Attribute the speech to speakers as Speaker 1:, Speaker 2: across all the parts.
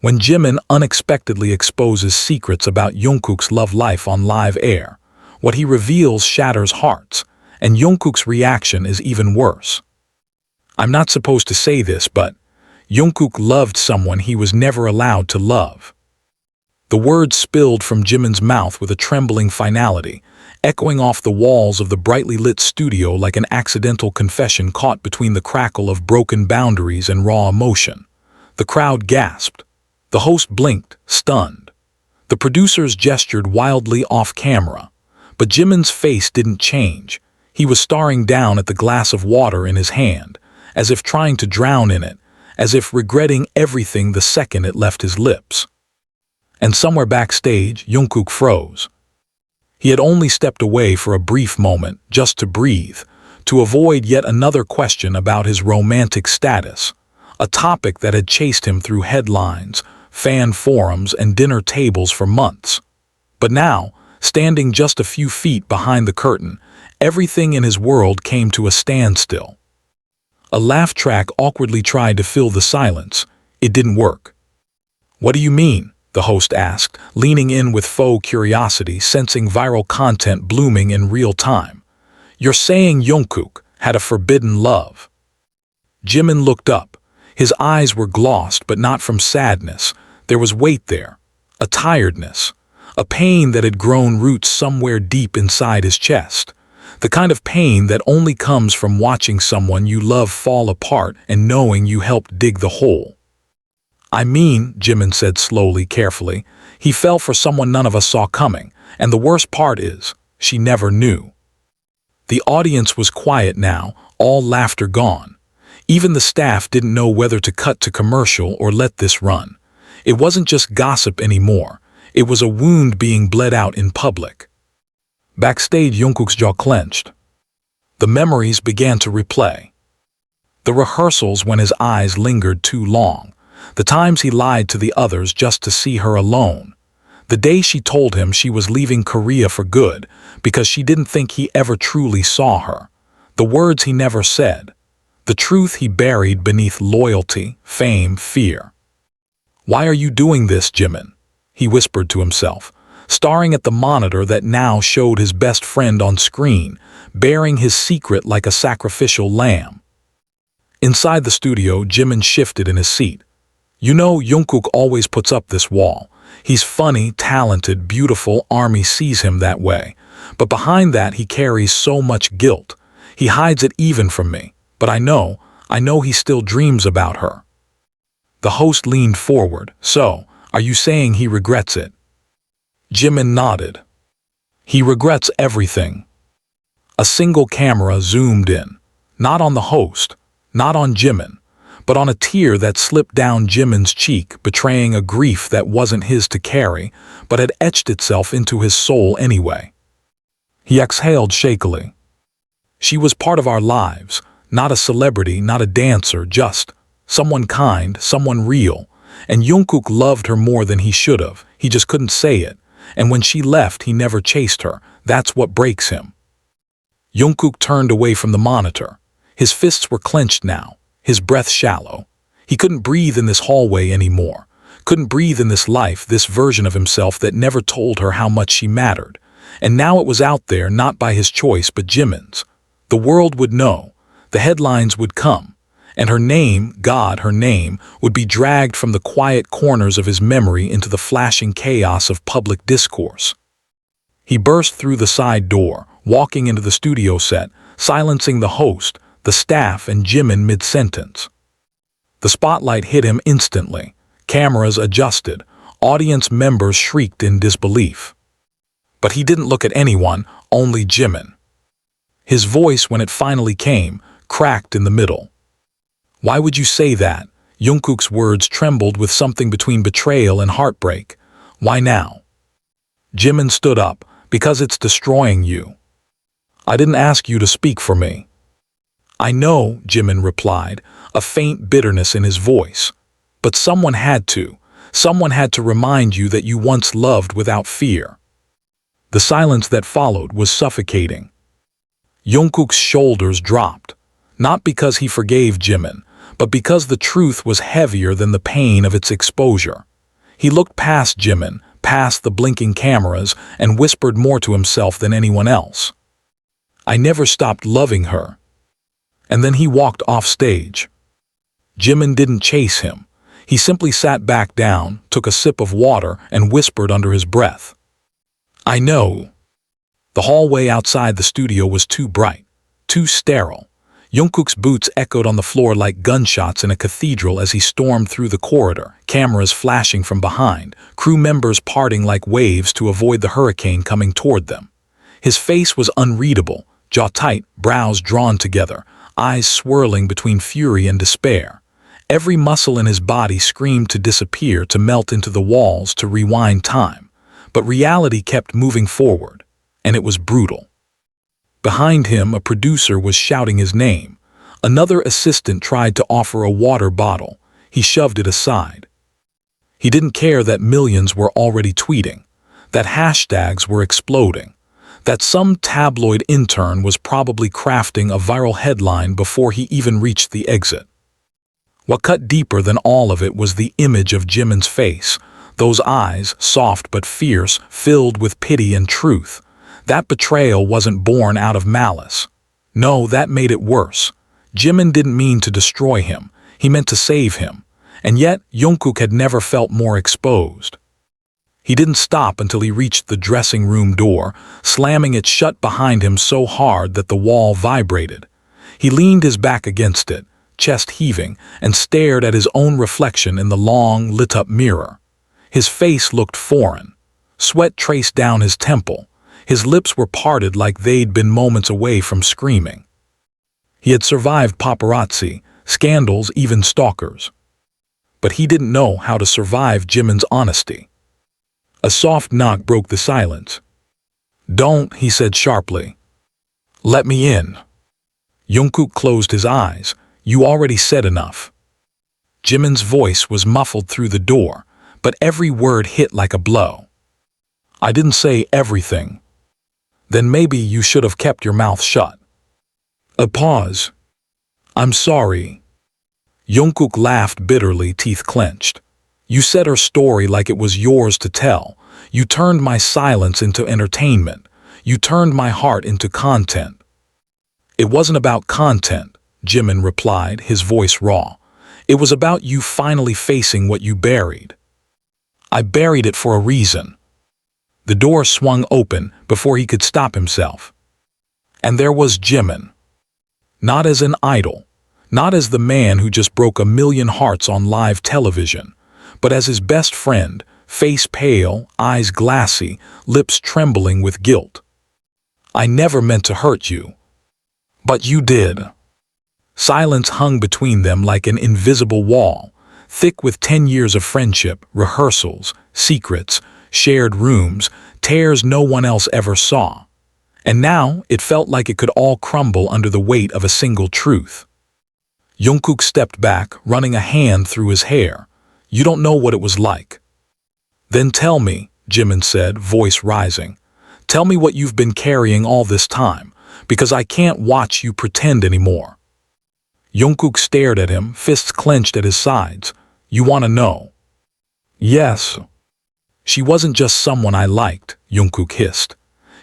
Speaker 1: When Jimin unexpectedly exposes secrets about Jungkook's love life on live air, what he reveals shatters hearts, and Jungkook's reaction is even worse. I'm not supposed to say this, but Jungkook loved someone he was never allowed to love. The words spilled from Jimin's mouth with a trembling finality, echoing off the walls of the brightly lit studio like an accidental confession caught between the crackle of broken boundaries and raw emotion. The crowd gasped. The host blinked, stunned. The producers gestured wildly off camera, but Jimin's face didn't change. He was staring down at the glass of water in his hand, as if trying to drown in it, as if regretting everything the second it left his lips. And somewhere backstage, Jungkook froze. He had only stepped away for a brief moment, just to breathe, to avoid yet another question about his romantic status, a topic that had chased him through headlines, fan forums, and dinner tables for months. But now, standing just a few feet behind the curtain, everything in his world came to a standstill. A laugh track awkwardly tried to fill the silence. It didn't work. "What do you mean?" the host asked, leaning in with faux curiosity, sensing viral content blooming in real time. "You're saying Jungkook had a forbidden love?" Jimin looked up. His eyes were glossed, but not from sadness. There was weight there, a tiredness, a pain that had grown roots somewhere deep inside his chest. The kind of pain that only comes from watching someone you love fall apart and knowing you helped dig the hole. "I mean," Jimin said slowly, carefully, "he fell for someone none of us saw coming, and the worst part is, she never knew." The audience was quiet now, all laughter gone. Even the staff didn't know whether to cut to commercial or let this run. It wasn't just gossip anymore. It was a wound being bled out in public. Backstage, Jungkook's jaw clenched. The memories began to replay. The rehearsals when his eyes lingered too long. The times he lied to the others just to see her alone. The day she told him she was leaving Korea for good because she didn't think he ever truly saw her. The words he never said. The truth he buried beneath loyalty, fame, fear. "Why are you doing this, Jimin?" he whispered to himself, staring at the monitor that now showed his best friend on screen, bearing his secret like a sacrificial lamb. Inside the studio, Jimin shifted in his seat. "You know, Jungkook always puts up this wall. He's funny, talented, beautiful, Army sees him that way. But behind that he carries so much guilt. He hides it even from me. But I know he still dreams about her." The host leaned forward. "So, are you saying he regrets it?" Jimin nodded. "He regrets everything." A single camera zoomed in, not on the host, not on Jimin, but on a tear that slipped down Jimin's cheek, betraying a grief that wasn't his to carry, but had etched itself into his soul anyway. He exhaled shakily. "She was part of our lives, not a celebrity, not a dancer, just someone kind, someone real, and Jungkook loved her more than he should have. He just couldn't say it, and when she left he never chased her. That's what breaks him." Jungkook turned away from the monitor. His fists were clenched now, his breath shallow. He couldn't breathe in this hallway anymore, couldn't breathe in this life, this version of himself that never told her how much she mattered. And now it was out there, not by his choice but Jimin's. The world would know, the headlines would come, and her name, God, her name, would be dragged from the quiet corners of his memory into the flashing chaos of public discourse. He burst through the side door, walking into the studio set, silencing the host, the staff, and Jimin mid-sentence. The spotlight hit him instantly. Cameras adjusted. Audience members shrieked in disbelief. But he didn't look at anyone, only Jimin. His voice, when it finally came, cracked in the middle. "Why would you say that?" Jungkook's words trembled with something between betrayal and heartbreak. "Why now?" Jimin stood up. "Because it's destroying you." "I didn't ask you to speak for me." "I know," Jimin replied, a faint bitterness in his voice. "But someone had to. Someone had to remind you that you once loved without fear." The silence that followed was suffocating. Jungkook's shoulders dropped, not because he forgave Jimin, but because the truth was heavier than the pain of its exposure. He looked past Jimin, past the blinking cameras, and whispered more to himself than anyone else. I never stopped loving her. And then he walked off stage. Jimin didn't chase him. He simply sat back down, took a sip of water, and whispered under his breath. I know. The hallway outside the studio was too bright, too sterile. Jungkook's boots echoed on the floor like gunshots in a cathedral as he stormed through the corridor, cameras flashing from behind, crew members parting like waves to avoid the hurricane coming toward them. His face was unreadable, jaw tight, brows drawn together, eyes swirling between fury and despair. Every muscle in his body screamed to disappear, to melt into the walls, to rewind time. But reality kept moving forward, and it was brutal. Behind him, a producer was shouting his name. Another assistant tried to offer a water bottle. He shoved it aside. He didn't care that millions were already tweeting, that hashtags were exploding, that some tabloid intern was probably crafting a viral headline before he even reached the exit. What cut deeper than all of it was the image of Jimin's face, those eyes, soft but fierce, filled with pity and truth. That betrayal wasn't born out of malice. No, that made it worse. Jimin didn't mean to destroy him. He meant to save him. And yet, Jungkook had never felt more exposed. He didn't stop until he reached the dressing room door, slamming it shut behind him so hard that the wall vibrated. He leaned his back against it, chest heaving, and stared at his own reflection in the long, lit-up mirror. His face looked foreign. Sweat traced down his temple. His lips were parted like they'd been moments away from screaming. He had survived paparazzi, scandals, even stalkers. But he didn't know how to survive Jimin's honesty. A soft knock broke the silence. Don't, he said sharply. Let me in. Jungkook closed his eyes. You already said enough. Jimin's voice was muffled through the door, but every word hit like a blow. I didn't say everything. Then maybe you should have kept your mouth shut. A pause. I'm sorry. Jungkook laughed bitterly, teeth clenched. You said her story like it was yours to tell. You turned my silence into entertainment. You turned my heart into content. It wasn't about content, Jimin replied, his voice raw. It was about you finally facing what you buried. I buried it for a reason. The door swung open before he could stop himself. And there was Jimin. Not as an idol, not as the man who just broke 1 million hearts on live television, but as his best friend, face pale, eyes glassy, lips trembling with guilt. I never meant to hurt you. But you did. Silence hung between them like an invisible wall, thick with 10 years of friendship, rehearsals, secrets, shared rooms, tears no one else ever saw. And now it felt like it could all crumble under the weight of a single truth. Jungkook stepped back, running a hand through his hair. You don't know what it was like. Then tell me, Jimin said, voice rising. Tell me what you've been carrying all this time, because I can't watch you pretend anymore. Jungkook stared at him, fists clenched at his sides. You want to know? Yes. She wasn't just someone I liked, Jungkook hissed.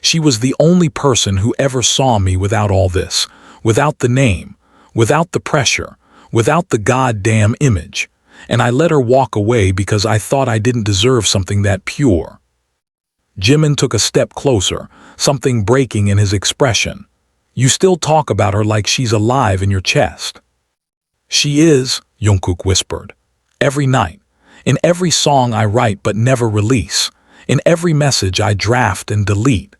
Speaker 1: She was the only person who ever saw me without all this, without the name, without the pressure, without the goddamn image. And I let her walk away because I thought I didn't deserve something that pure. Jimin took a step closer, something breaking in his expression. You still talk about her like she's alive in your chest. She is, Jungkook whispered. Every night. In every song I write but never release. In every message I draft and delete.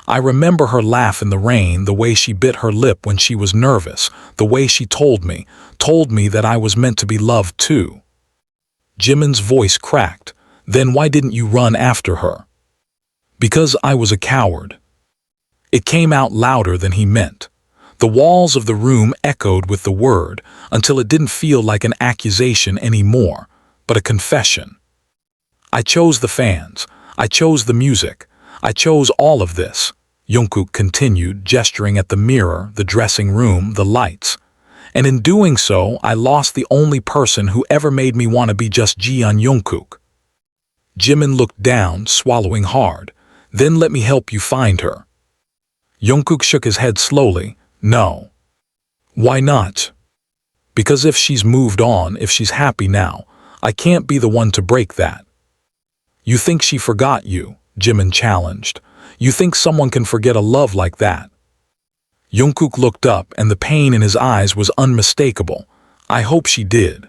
Speaker 1: I remember her laugh in the rain, the way she bit her lip when she was nervous, the way she told me that I was meant to be loved too. Jimin's voice cracked. Then why didn't you run after her? Because I was a coward. It came out louder than he meant. The walls of the room echoed with the word until it didn't feel like an accusation anymore, but a confession. I chose the fans. I chose the music. I chose all of this, Jungkook continued, gesturing at the mirror, the dressing room, the lights. And in doing so, I lost the only person who ever made me want to be just Jeon Jungkook. Jimin looked down, swallowing hard. Then let me help you find her. Jungkook shook his head slowly. No. Why not? Because if she's moved on, if she's happy now, I can't be the one to break that. You think she forgot you? Jimin challenged. You think someone can forget a love like that? Jungkook looked up and the pain in his eyes was unmistakable. I hope she did.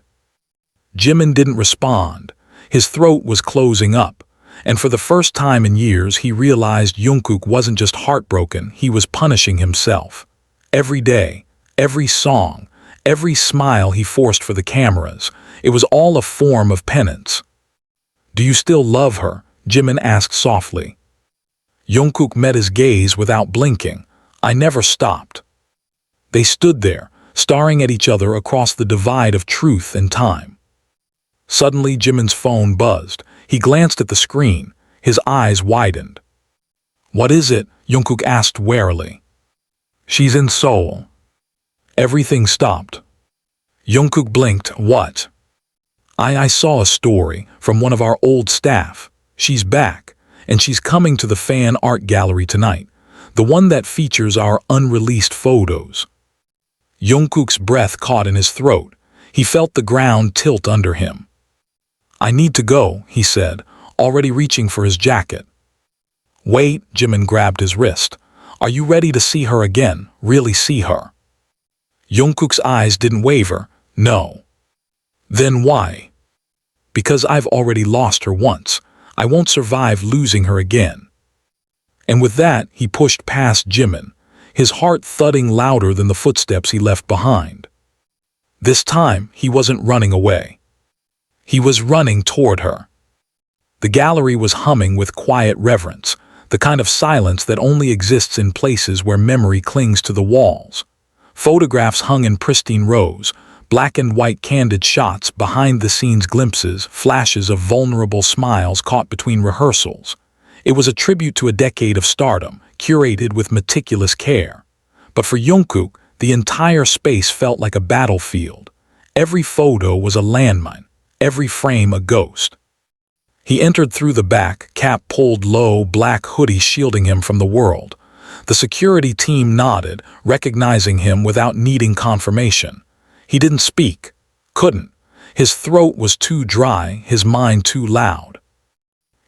Speaker 1: Jimin didn't respond. His throat was closing up, and for the first time in years he realized Jungkook wasn't just heartbroken, he was punishing himself. Every day, every song, every smile he forced for the cameras, it was all a form of penance. Do you still love her? Jimin asked softly. Jungkook met his gaze without blinking. I never stopped. They stood there, staring at each other across the divide of truth and time. Suddenly Jimin's phone buzzed. He glanced at the screen. His eyes widened. What is it? Jungkook asked warily. She's in Seoul. Everything stopped. Jungkook blinked. What? I saw a story from one of our old staff. She's back, and she's coming to the fan art gallery tonight. The one that features our unreleased photos. Jungkook's breath caught in his throat. He felt the ground tilt under him. I need to go, he said, already reaching for his jacket. Wait, Jimin grabbed his wrist. Are you ready to see her again, really see her? Jungkook's eyes didn't waver. No. Then why? Because I've already lost her once. I won't survive losing her again. And with that, he pushed past Jimin, his heart thudding louder than the footsteps he left behind. This time, he wasn't running away. He was running toward her. The gallery was humming with quiet reverence, the kind of silence that only exists in places where memory clings to the walls. Photographs hung in pristine rows, black and white candid shots, behind-the-scenes glimpses, flashes of vulnerable smiles caught between rehearsals. It was a tribute to a decade of stardom, curated with meticulous care. But for Jungkook, the entire space felt like a battlefield. Every photo was a landmine, every frame a ghost. He entered through the back, cap pulled low, black hoodie shielding him from the world. The security team nodded, recognizing him without needing confirmation. He didn't speak, couldn't. His throat was too dry, his mind too loud.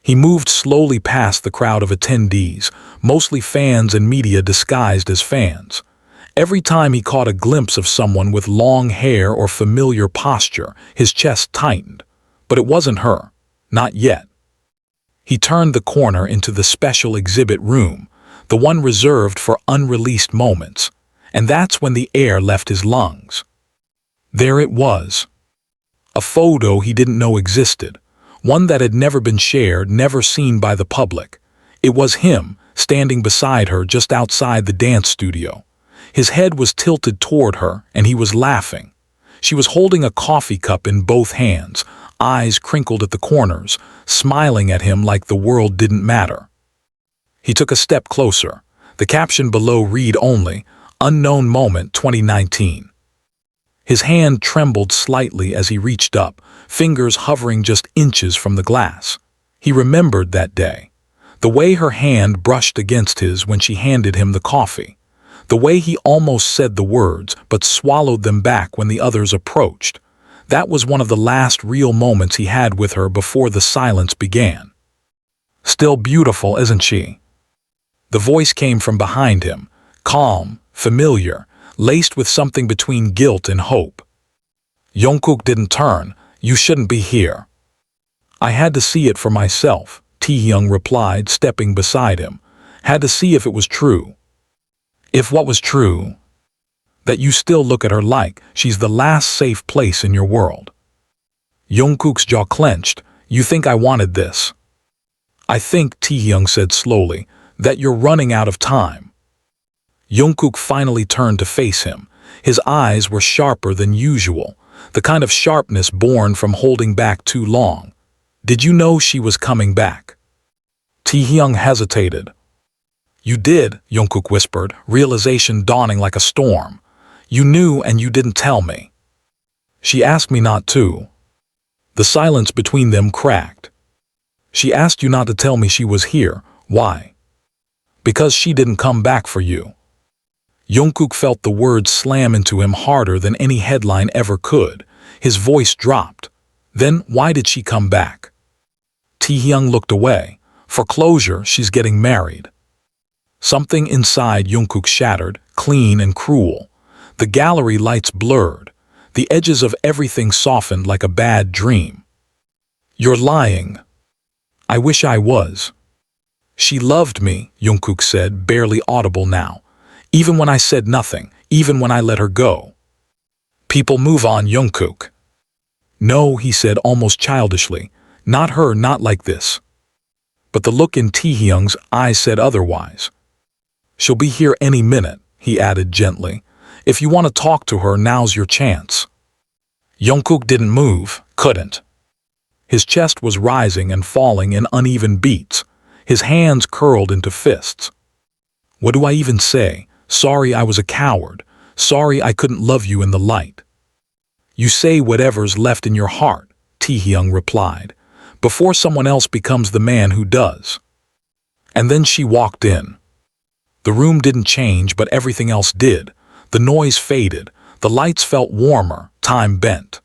Speaker 1: He moved slowly past the crowd of attendees, mostly fans and media disguised as fans. Every time he caught a glimpse of someone with long hair or familiar posture, his chest tightened. But it wasn't her. Not yet. He turned the corner into the special exhibit room, the one reserved for unreleased moments, and that's when the air left his lungs. There it was. A photo he didn't know existed, one that had never been shared, never seen by the public. It was him, standing beside her just outside the dance studio. His head was tilted toward her, and he was laughing. She was holding a coffee cup in both hands, eyes crinkled at the corners, smiling at him like the world didn't matter. He took a step closer. The caption below read only, Unknown Moment 2019. His hand trembled slightly as he reached up, fingers hovering just inches from the glass. He remembered that day. The way her hand brushed against his when she handed him the coffee. The way he almost said the words, but swallowed them back when the others approached. That was one of the last real moments he had with her before the silence began. Still beautiful, isn't she? The voice came from behind him, calm, familiar, laced with something between guilt and hope. Jungkook didn't turn. You shouldn't be here. I had to see it for myself, Taehyung replied, stepping beside him. Had to see if it was true. If what was true? That you still look at her like she's the last safe place in your world. Jungkook's jaw clenched. You think I wanted this? I think, Taehyung said slowly, that you're running out of time. Jungkook finally turned to face him. His eyes were sharper than usual, the kind of sharpness born from holding back too long. Did you know she was coming back? Taehyung hesitated. You did, Jungkook whispered, realization dawning like a storm. You knew and you didn't tell me. She asked me not to. The silence between them cracked. She asked you not to tell me she was here. Why? Because she didn't come back for you. Jungkook felt the words slam into him harder than any headline ever could. His voice dropped. Then why did she come back? Taehyung looked away. For closure, she's getting married. Something inside Jungkook shattered, clean and cruel. The gallery lights blurred. The edges of everything softened like a bad dream. You're lying. I wish I was. She loved me, Jungkook said, barely audible now. Even when I said nothing, even when I let her go. People move on, Jungkook. No, he said almost childishly. Not her, not like this. But the look in Taehyung's eyes said otherwise. She'll be here any minute, he added gently. If you want to talk to her, now's your chance. Jungkook didn't move, couldn't. His chest was rising and falling in uneven beats. His hands curled into fists. What do I even say? Sorry I was a coward. Sorry I couldn't love you in the light. You say whatever's left in your heart, Taehyung replied, before someone else becomes the man who does. And then she walked in. The room didn't change, but everything else did. The noise faded. The lights felt warmer, time bent.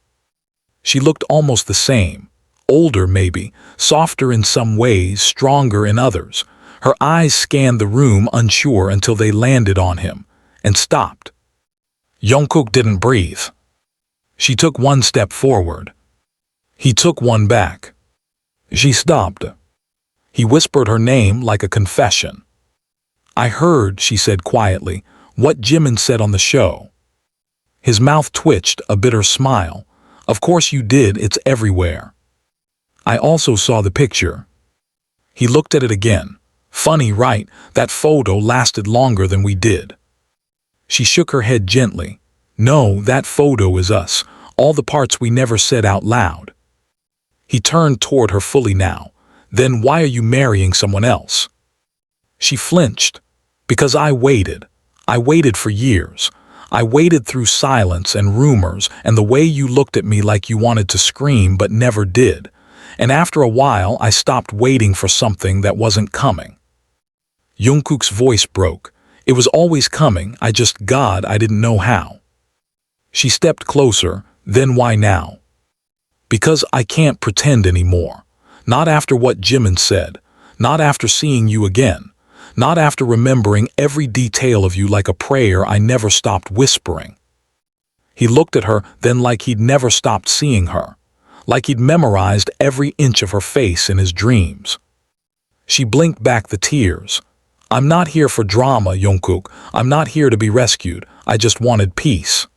Speaker 1: She looked almost the same. Older maybe, softer in some ways, stronger in others. Her eyes scanned the room unsure until they landed on him, and stopped. Jungkook didn't breathe. She took one step forward. He took one back. She stopped. He whispered her name like a confession. I heard, she said quietly, what Jimin said on the show. His mouth twitched, a bitter smile. Of course you did, it's everywhere. I also saw the picture. He looked at it again. Funny, right? That photo lasted longer than we did. She shook her head gently. No, that photo is us, all the parts we never said out loud. He turned toward her fully now. Then why are you marrying someone else? She flinched. Because I waited. I waited for years. I waited through silence and rumors and the way you looked at me like you wanted to scream but never did. And after a while, I stopped waiting for something that wasn't coming. Jungkook's voice broke. It was always coming, I didn't know how. She stepped closer, then why now? Because I can't pretend anymore. Not after what Jimin said. Not after seeing you again. Not after remembering every detail of you like a prayer I never stopped whispering. He looked at her, then like he'd never stopped seeing her. Like he'd memorized every inch of her face in his dreams. She blinked back the tears. I'm not here for drama, Jungkook. I'm not here to be rescued. I just wanted peace.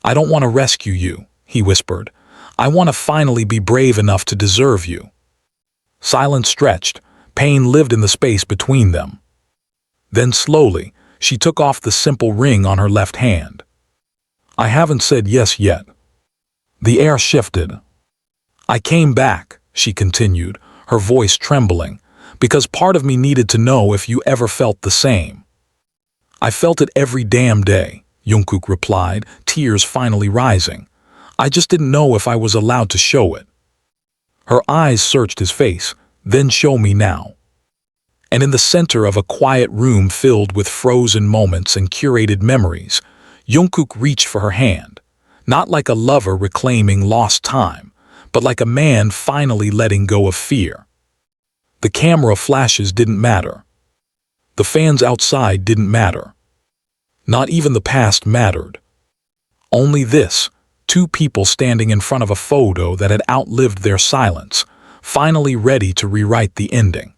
Speaker 1: I don't want to rescue you, he whispered. I want to finally be brave enough to deserve you. Silence stretched. Pain lived in the space between them. Then slowly, she took off the simple ring on her left hand. I haven't said yes yet. The air shifted. I came back, she continued, her voice trembling, because part of me needed to know if you ever felt the same. I felt it every damn day, Jungkook replied, tears finally rising. I just didn't know if I was allowed to show it. Her eyes searched his face. Then show me now. And in the center of a quiet room filled with frozen moments and curated memories, Jungkook reached for her hand, not like a lover reclaiming lost time, but like a man finally letting go of fear. The camera flashes didn't matter. The fans outside didn't matter. Not even the past mattered. Only this, two people standing in front of a photo that had outlived their silence, finally ready to rewrite the ending.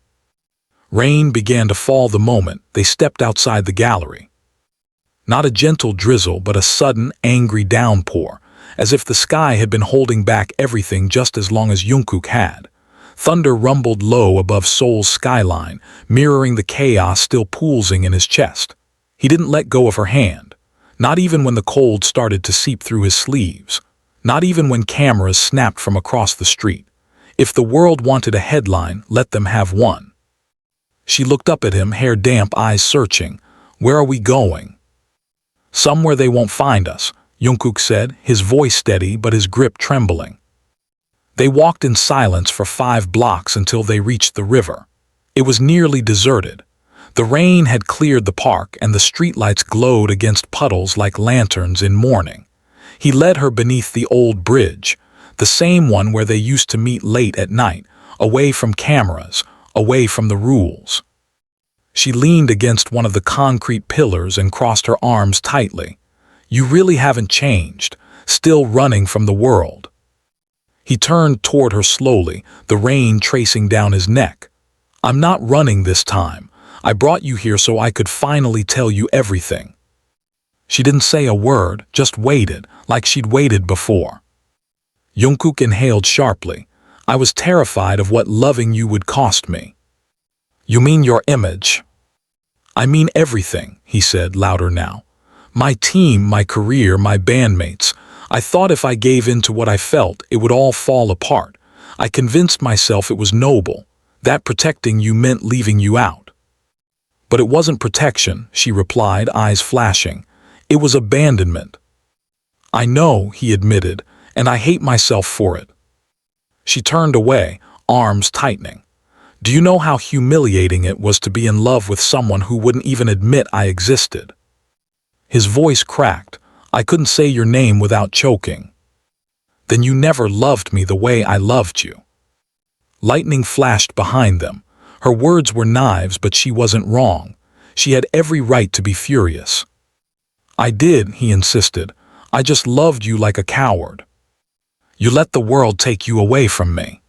Speaker 1: Rain began to fall the moment they stepped outside the gallery. Not a gentle drizzle, but a sudden, angry downpour, as if the sky had been holding back everything just as long as Jungkook had. Thunder rumbled low above Seoul's skyline, mirroring the chaos still pulsing in his chest. He didn't let go of her hand, not even when the cold started to seep through his sleeves, not even when cameras snapped from across the street. If the world wanted a headline, let them have one. She looked up at him, hair damp, eyes searching. Where are we going? Somewhere they won't find us, Jungkook said, his voice steady but his grip trembling. They walked in silence for 5 blocks until they reached the river. It was nearly deserted. The rain had cleared the park and the streetlights glowed against puddles like lanterns in morning. He led her beneath the old bridge, the same one where they used to meet late at night, away from cameras, away from the rules. She leaned against one of the concrete pillars and crossed her arms tightly. "You really haven't changed, still running from the world." He turned toward her slowly, the rain tracing down his neck. "I'm not running this time. I brought you here so I could finally tell you everything." She didn't say a word, just waited, like she'd waited before. Jungkook inhaled sharply. "I was terrified of what loving you would cost me." "You mean your image?" "I mean everything," he said, louder now. "My team, my career, my bandmates. I thought if I gave in to what I felt, it would all fall apart. I convinced myself it was noble, that protecting you meant leaving you out." "But it wasn't protection," she replied, eyes flashing. "It was abandonment." "I know," he admitted, "and I hate myself for it." She turned away, arms tightening. "Do you know how humiliating it was to be in love with someone who wouldn't even admit I existed?" His voice cracked. "I couldn't say your name without choking." "Then you never loved me the way I loved you." Lightning flashed behind them. Her words were knives, but she wasn't wrong. She had every right to be furious. "I did," he insisted. "I just loved you like a coward. You let the world take you away from me.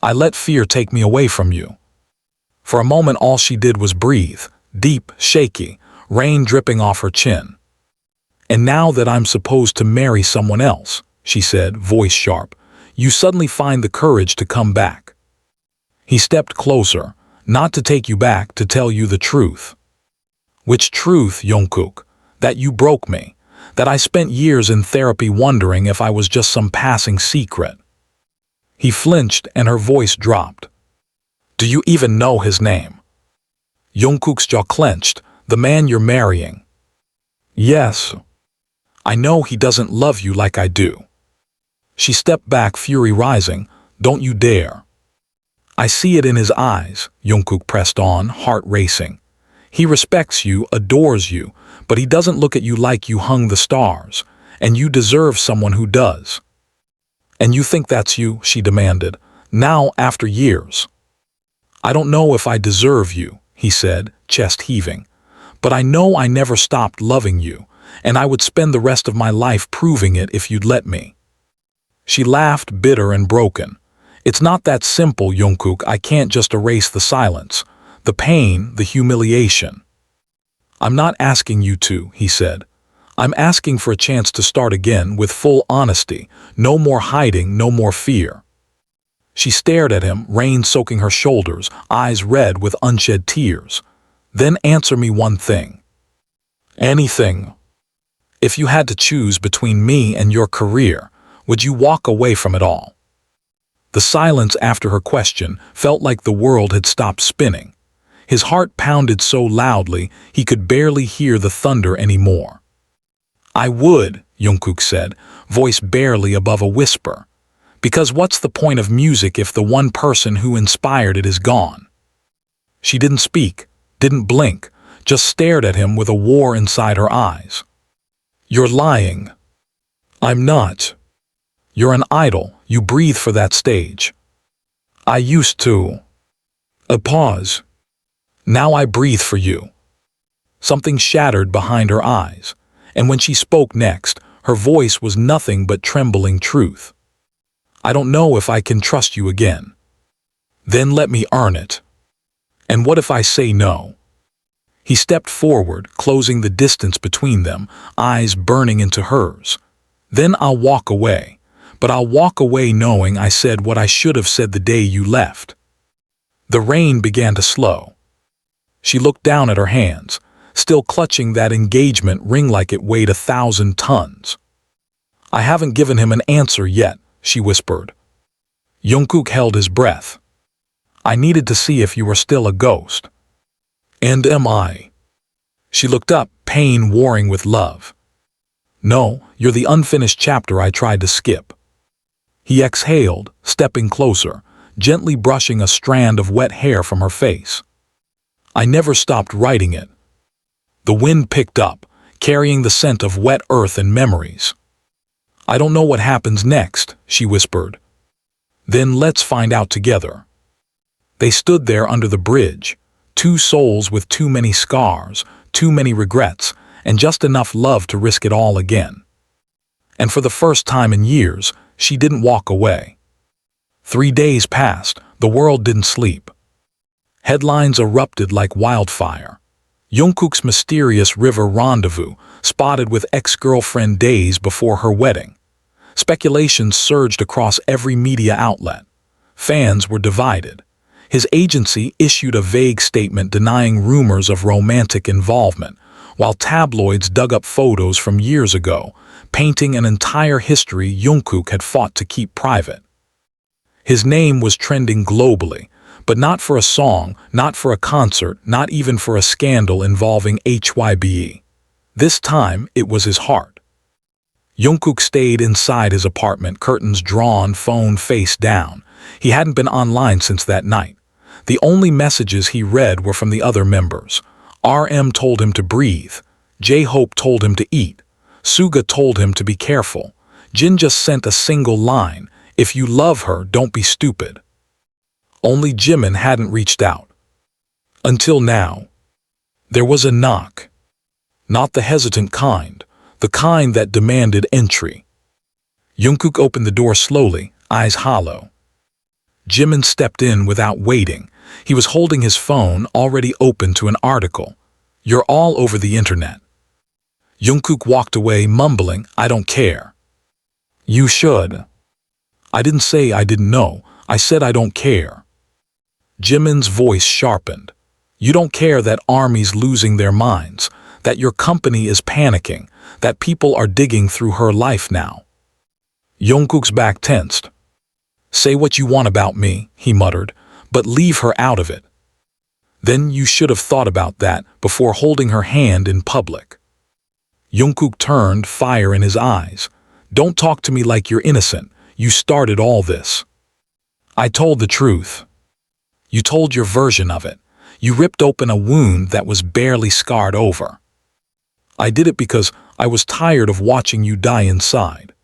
Speaker 1: I let fear take me away from you." For a moment all she did was breathe, deep, shaky, rain dripping off her chin. "And now that I'm supposed to marry someone else," she said, voice sharp, "you suddenly find the courage to come back." He stepped closer, "Not to take you back, to tell you the truth." "Which truth, Jungkook? That you broke me, that I spent years in therapy wondering if I was just some passing secret." He flinched and her voice dropped. "Do you even know his name?" Jungkook's jaw clenched. "The man you're marrying." "Yes. I know he doesn't love you like I do." She stepped back, fury rising. "Don't you dare." "I see it in his eyes," Jungkook pressed on, heart racing. "He respects you, adores you, but he doesn't look at you like you hung the stars, and you deserve someone who does." "And you think that's you?" she demanded. "Now, after years." "I don't know if I deserve you," he said, chest heaving. "But I know I never stopped loving you, and I would spend the rest of my life proving it if you'd let me." She laughed, bitter and broken. "It's not that simple, Jungkook. I can't just erase the silence, the pain, the humiliation." "I'm not asking you to," he said. "I'm asking for a chance to start again with full honesty, no more hiding, no more fear." She stared at him, rain soaking her shoulders, eyes red with unshed tears. "Then answer me one thing." "Anything." "If you had to choose between me and your career, would you walk away from it all?" The silence after her question felt like the world had stopped spinning. His heart pounded so loudly he could barely hear the thunder anymore. "I would," Jungkook said, voice barely above a whisper. "Because what's the point of music if the one person who inspired it is gone?" She didn't speak, didn't blink, just stared at him with a war inside her eyes. "You're lying." "I'm not." "You're an idol, you breathe for that stage." "I used to." A pause. "Now I breathe for you." Something shattered behind her eyes, and when she spoke next, her voice was nothing but trembling truth. "I don't know if I can trust you again." "Then let me earn it." "And what if I say no?" He stepped forward, closing the distance between them, eyes burning into hers. "Then I'll walk away, but I'll walk away knowing I said what I should have said the day you left." The rain began to slow. She looked down at her hands, still clutching that engagement ring like it weighed 1,000 tons. "I haven't given him an answer yet," she whispered. Jungkook held his breath. "I needed to see if you were still a ghost." "And am I?" She looked up, pain warring with love. "No, you're the unfinished chapter I tried to skip." He exhaled, stepping closer, gently brushing a strand of wet hair from her face. I never stopped writing it. The wind picked up, carrying the scent of wet earth and memories. I don't know what happens next, she whispered. Then let's find out together. They stood there under the bridge, two souls with too many scars, too many regrets, and just enough love to risk it all again. And for the first time in years, she didn't walk away. 3 days passed, the world didn't sleep. Headlines erupted like wildfire. Jungkook's mysterious river rendezvous, spotted with ex-girlfriend days before her wedding. Speculations surged across every media outlet. Fans were divided. His agency issued a vague statement denying rumors of romantic involvement, while tabloids dug up photos from years ago, painting an entire history Jungkook had fought to keep private. His name was trending globally, but not for a song, not for a concert, not even for a scandal involving HYBE. This time, it was his heart. Jungkook stayed inside his apartment, curtains drawn, phone face down. He hadn't been online since that night. The only messages he read were from the other members. RM told him to breathe. J-Hope told him to eat. Suga told him to be careful. Jin just sent a single line, "If you love her, don't be stupid." Only Jimin hadn't reached out. Until now. There was a knock. Not the hesitant kind, the kind that demanded entry. Jungkook opened the door slowly, eyes hollow. Jimin stepped in without waiting. He was holding his phone, already open to an article. "You're all over the internet." Jungkook walked away, mumbling, "I don't care." "You should." "I didn't say I didn't know. I said I don't care." Jimin's voice sharpened. "You don't care that armies losing their minds, that your company is panicking, that people are digging through her life now." Jungkook's back tensed. "Say what you want about me," he muttered, "but leave her out of it." "Then you should have thought about that before holding her hand in public." Jungkook turned, fire in his eyes. "Don't talk to me like you're innocent. You started all this." "I told the truth." "You told your version of it. You ripped open a wound that was barely scarred over." "I did it because I was tired of watching you die inside."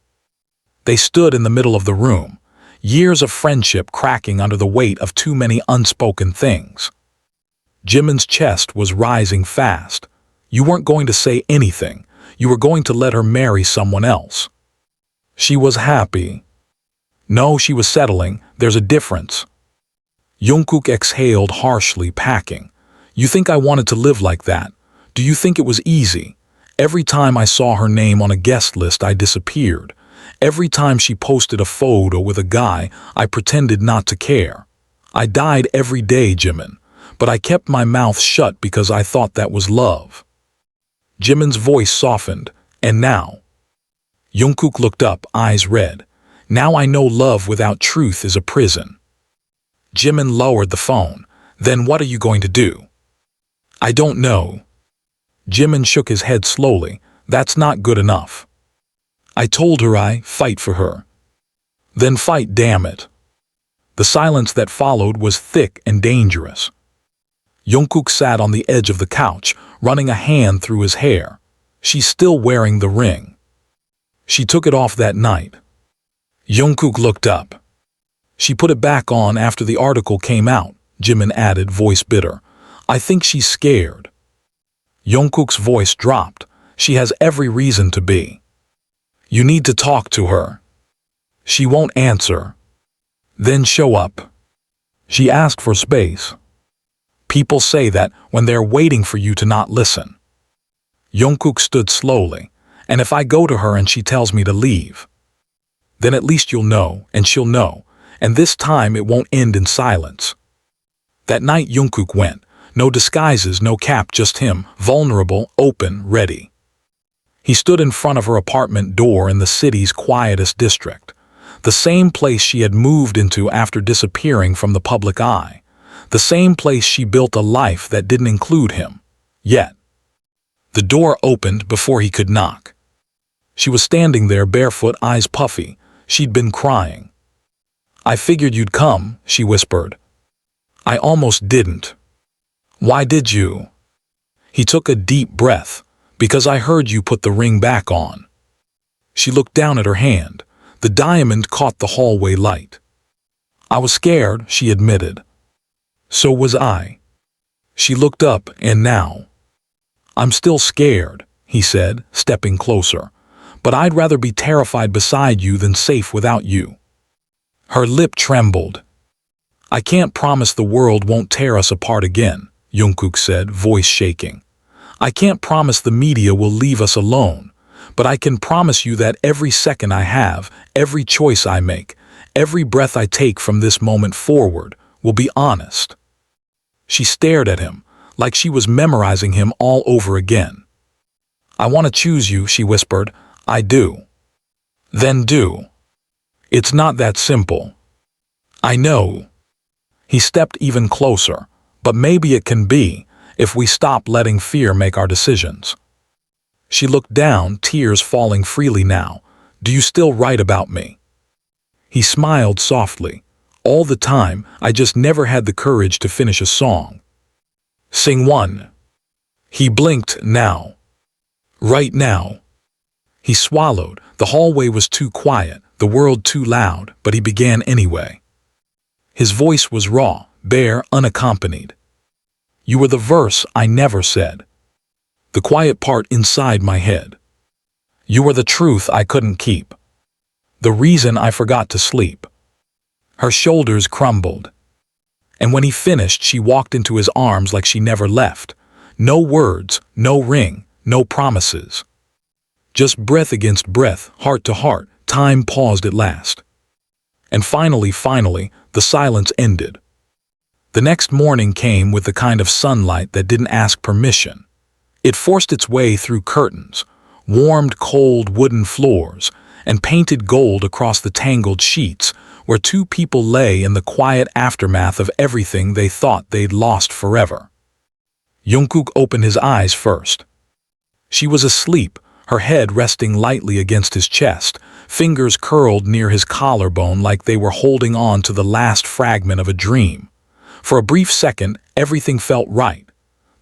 Speaker 1: They stood in the middle of the room, years of friendship cracking under the weight of too many unspoken things. Jimin's chest was rising fast. You weren't going to say anything. You were going to let her marry someone else. She was happy. No, she was settling. There's a difference. Jungkook exhaled harshly, packing. "You think I wanted to live like that? Do you think it was easy? Every time I saw her name on a guest list, I disappeared. Every time she posted a photo with a guy, I pretended not to care. I died every day, Jimin, but I kept my mouth shut because I thought that was love." Jimin's voice softened. "And now?" Jungkook looked up, eyes red. "Now I know love without truth is a prison." Jimin lowered the phone. "Then what are you going to do?" "I don't know." Jimin shook his head slowly. "That's not good enough." "I told her I fight for her." "Then fight, damn it." The silence that followed was thick and dangerous. Jungkook sat on the edge of the couch, running a hand through his hair. "She's still wearing the ring." "She took it off that night." Jungkook looked up. "She put it back on after the article came out," Jimin added, voice bitter. "I think she's scared." Jungkook's voice dropped. "She has every reason to be. You need to talk to her." "She won't answer." "Then show up." "She asked for space." "People say that when they're waiting for you to not listen." Jungkook stood slowly. "And if I go to her and she tells me to leave?" "Then at least you'll know, and she'll know, and this time it won't end in silence." That night Jungkook went. No disguises, no cap, just him, vulnerable, open, ready. He stood in front of her apartment door in the city's quietest district. The same place she had moved into after disappearing from the public eye. The same place she built a life that didn't include him. Yet. The door opened before he could knock. She was standing there, barefoot, eyes puffy. She'd been crying. I figured you'd come, she whispered. I almost didn't. Why did you? He took a deep breath. Because I heard you put the ring back on. She looked down at her hand. The diamond caught the hallway light. I was scared, she admitted. So was I. She looked up, and now. I'm still scared, he said, stepping closer. But I'd rather be terrified beside you than safe without you. Her lip trembled. I can't promise the world won't tear us apart again, Jungkook said, voice shaking. I can't promise the media will leave us alone, but I can promise you that every second I have, every choice I make, every breath I take from this moment forward will be honest. She stared at him, like she was memorizing him all over again. I want to choose you, she whispered. I do. Then do. It's not that simple. I know. He stepped even closer, but maybe it can be, if we stop letting fear make our decisions. She looked down, tears falling freely now. Do you still write about me? He smiled softly. All the time, I just never had the courage to finish a song. Sing one. He blinked now. Right now. He swallowed. The hallway was too quiet, the world too loud, but he began anyway. His voice was raw, bare, unaccompanied. You were the verse I never said. The quiet part inside my head. You were the truth I couldn't keep. The reason I forgot to sleep. Her shoulders crumbled. And when he finished, she walked into his arms like she never left. No words, no ring, no promises. Just breath against breath, heart to heart, time paused at last. And finally, the silence ended. The next morning came with the kind of sunlight that didn't ask permission. It forced its way through curtains, warmed cold wooden floors, and painted gold across the tangled sheets where two people lay in the quiet aftermath of everything they thought they'd lost forever. Jungkook opened his eyes first. She was asleep, her head resting lightly against his chest, fingers curled near his collarbone like they were holding on to the last fragment of a dream. For a brief second, everything felt right.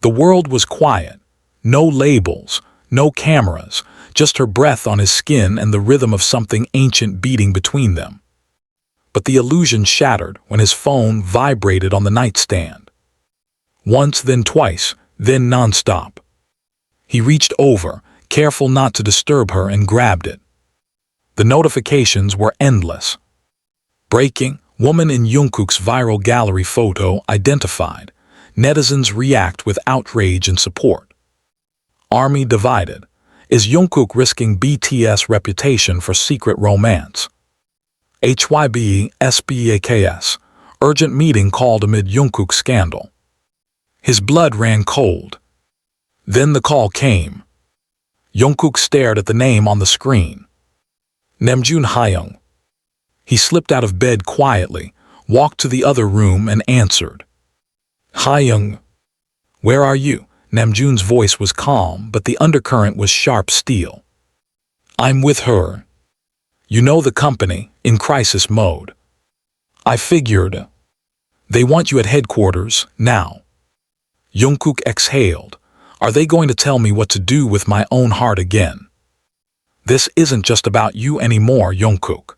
Speaker 1: The world was quiet. No labels, no cameras, just her breath on his skin and the rhythm of something ancient beating between them. But the illusion shattered when his phone vibrated on the nightstand. Once, then twice, then nonstop. He reached over, careful not to disturb her, and grabbed it. The notifications were endless. Breaking. Woman in Jungkook's viral gallery photo identified. Netizens react with outrage and support. Army divided. Is Jungkook risking BTS reputation for secret romance? HYBSBAKS. Urgent meeting called amid Jungkook scandal. His blood ran cold. Then the call came. Jungkook stared at the name on the screen. Namjoon Hyung. He slipped out of bed quietly, walked to the other room, and answered. Hyung. Where are you? Namjoon's voice was calm, but the undercurrent was sharp steel. I'm with her. You know the company, in crisis mode. I figured. They want you at headquarters, now. Jungkook exhaled. Are they going to tell me what to do with my own heart again? This isn't just about you anymore, Jungkook.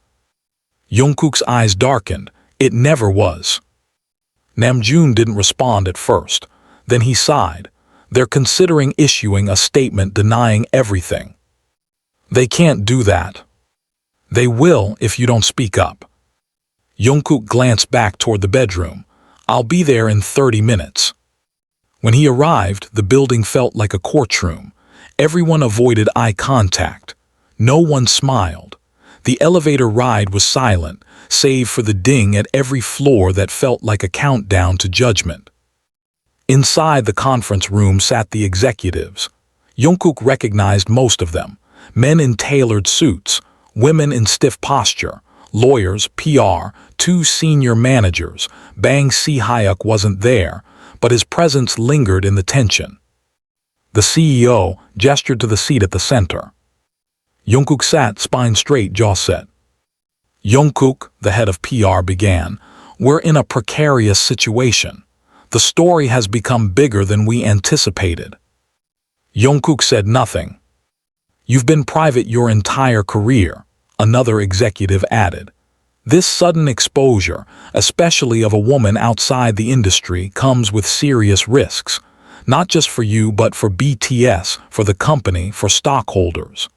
Speaker 1: Jungkook's eyes darkened. It never was. Namjoon didn't respond at first. Then he sighed. They're considering issuing a statement denying everything. They can't do that. They will if you don't speak up. Jungkook glanced back toward the bedroom. I'll be there in 30 minutes. When he arrived, the building felt like a courtroom. Everyone avoided eye contact. No one smiled. The elevator ride was silent, save for the ding at every floor that felt like a countdown to judgment. Inside the conference room sat the executives. Jungkook recognized most of them. Men in tailored suits, women in stiff posture, lawyers, PR, two senior managers. Bang Si-hyuk wasn't there, but his presence lingered in the tension. The CEO gestured to the seat at the center. Jungkook sat, spine straight, jaw set. Jungkook, the head of PR, began, "We're in a precarious situation. The story has become bigger than we anticipated." Jungkook said nothing. "You've been private your entire career," another executive added. "This sudden exposure, especially of a woman outside the industry, comes with serious risks, not just for you but for BTS, for the company, for stockholders."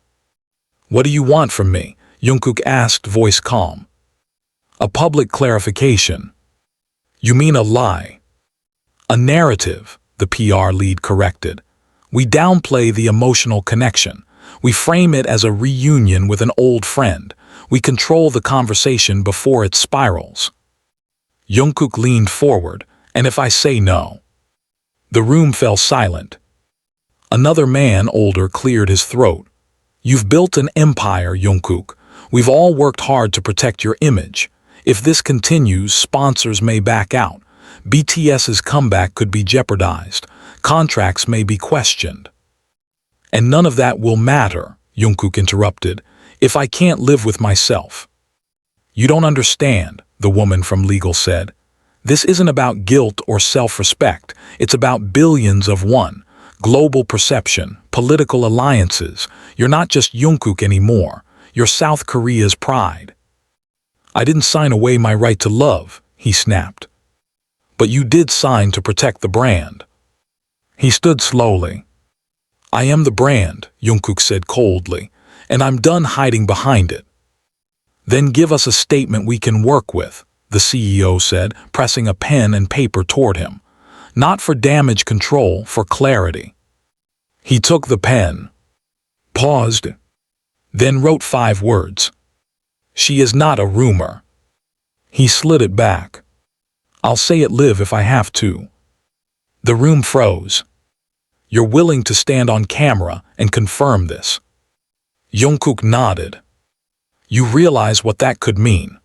Speaker 1: "What do you want from me?" Jungkook asked, voice calm. "A public clarification." "You mean a lie?" "A narrative," the PR lead corrected. "We downplay the emotional connection. We frame it as a reunion with an old friend. We control the conversation before it spirals." Jungkook leaned forward, "And if I say no?" The room fell silent. Another man, older, cleared his throat. "You've built an empire, Jungkook. We've all worked hard to protect your image. If this continues, sponsors may back out. BTS's comeback could be jeopardized. Contracts may be questioned." "And none of that will matter," Jungkook interrupted, "if I can't live with myself." "You don't understand," the woman from legal said. "This isn't about guilt or self-respect. It's about billions of one. Global perception, political alliances. You're not just Jungkook anymore. You're South Korea's pride." "I didn't sign away my right to love," he snapped. "But you did sign to protect the brand." He stood slowly. "I am the brand," Jungkook said coldly, "and I'm done hiding behind it." "Then give us a statement we can work with," the CEO said, pressing a pen and paper toward him. "Not for damage control, for clarity." He took the pen, paused, then wrote 5 words. "She is not a rumor." He slid it back. "I'll say it live if I have to." The room froze. "You're willing to stand on camera and confirm this?" Jungkook nodded. "You realize what that could mean?"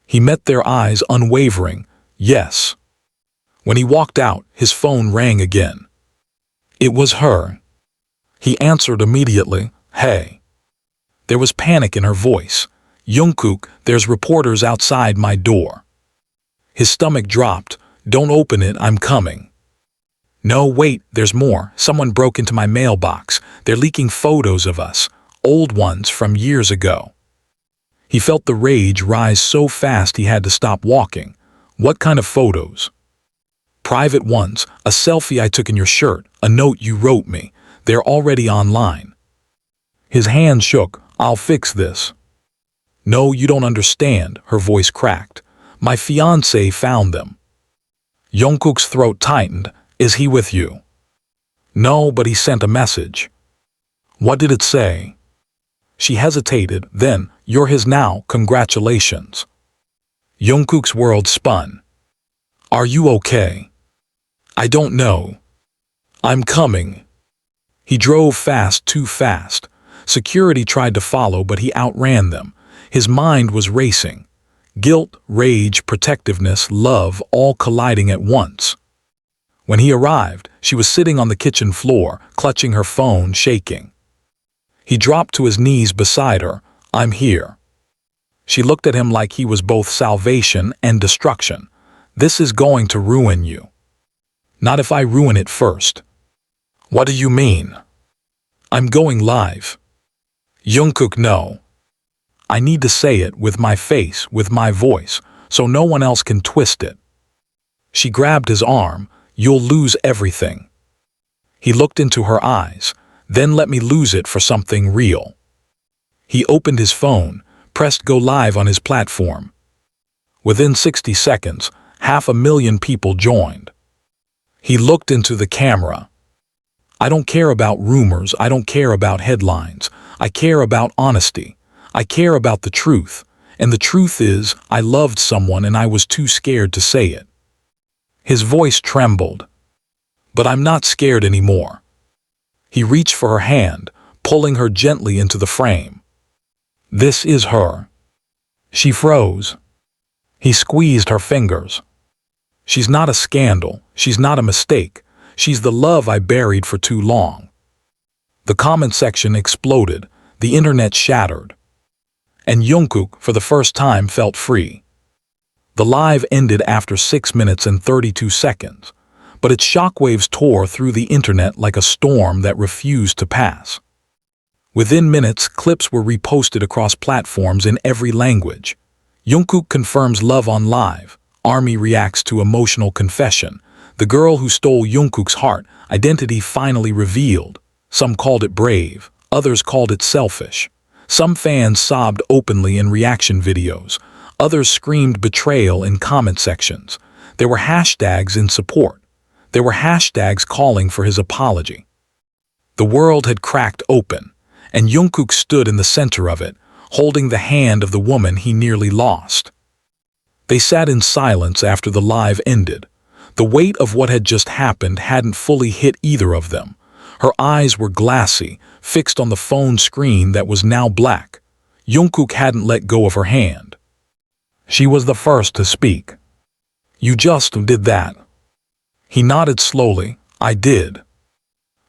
Speaker 1: He met their eyes, unwavering. "Yes." When he walked out, his phone rang again. It was her. He answered immediately. "Hey." There was panic in her voice. "Jungkook, there's reporters outside my door." His stomach dropped. "Don't open it, I'm coming." "No, wait, there's more. Someone broke into my mailbox. They're leaking photos of us, old ones from years ago." He felt the rage rise so fast he had to stop walking. "What kind of photos?" "Private ones, a selfie I took in your shirt, a note you wrote me. They're already online." His hand shook. "I'll fix this." "No, you don't understand," her voice cracked. "My fiancé found them." Jungkook's throat tightened. "Is he with you?" "No, but he sent a message." "What did it say?" She hesitated, then, "You're his now, congratulations." Jungkook's world spun. "Are you okay?" "I don't know." "I'm coming." He drove fast, too fast. Security tried to follow, but he outran them. His mind was racing. Guilt, rage, protectiveness, love, all colliding at once. When he arrived, she was sitting on the kitchen floor, clutching her phone, shaking. He dropped to his knees beside her. "I'm here." She looked at him like he was both salvation and destruction. "This is going to ruin you." "Not if I ruin it first." "What do you mean?" "I'm going live." "Jungkook, no. I need to say it with my face, with my voice, so no one else can twist it." She grabbed his arm. "You'll lose everything." He looked into her eyes. "Then let me lose it for something real." He opened his phone, pressed go live on his platform. Within 60 seconds, 500,000 people joined. He looked into the camera. "I don't care about rumors, I don't care about headlines. I care about honesty. I care about the truth. And the truth is, I loved someone and I was too scared to say it." His voice trembled. "But I'm not scared anymore." He reached for her hand, pulling her gently into the frame. "This is her." She froze. He squeezed her fingers. "She's not a scandal. She's not a mistake. She's the love I buried for too long." The comment section exploded. The internet shattered. And Jungkook, for the first time, felt free. The live ended after 6 minutes and 32 seconds, but its shockwaves tore through the internet like a storm that refused to pass. Within minutes, clips were reposted across platforms in every language. Jungkook confirms love on live. ARMY reacts to emotional confession. The girl who stole Jungkook's heart, identity finally revealed. Some called it brave, others called it selfish. Some fans sobbed openly in reaction videos. Others screamed betrayal in comment sections. There were hashtags in support. There were hashtags calling for his apology. The world had cracked open, and Jungkook stood in the center of it, holding the hand of the woman he nearly lost. They sat in silence after the live ended. The weight of what had just happened hadn't fully hit either of them. Her eyes were glassy, fixed on the phone screen that was now black. Jungkook hadn't let go of her hand. She was the first to speak. "You just did that." He nodded slowly. "I did."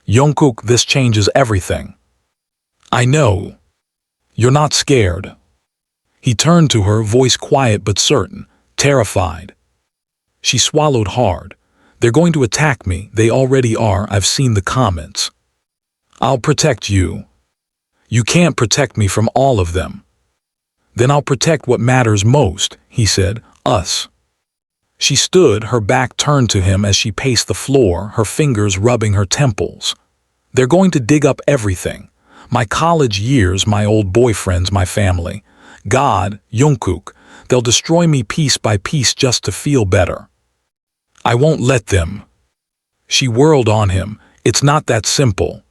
Speaker 1: "Jungkook, this changes everything." "I know. You're not scared." He turned to her, voice quiet but certain, terrified. She swallowed hard. "They're going to attack me. They already are. I've seen the comments." "I'll protect you." "You can't protect me from all of them." "Then I'll protect what matters most," he said, "us." She stood, her back turned to him as she paced the floor, her fingers rubbing her temples. "They're going to dig up everything. My college years, my old boyfriends, my family. God, Jungkook, they'll destroy me piece by piece just to feel better. I won't let them." She whirled on him. "It's not that simple."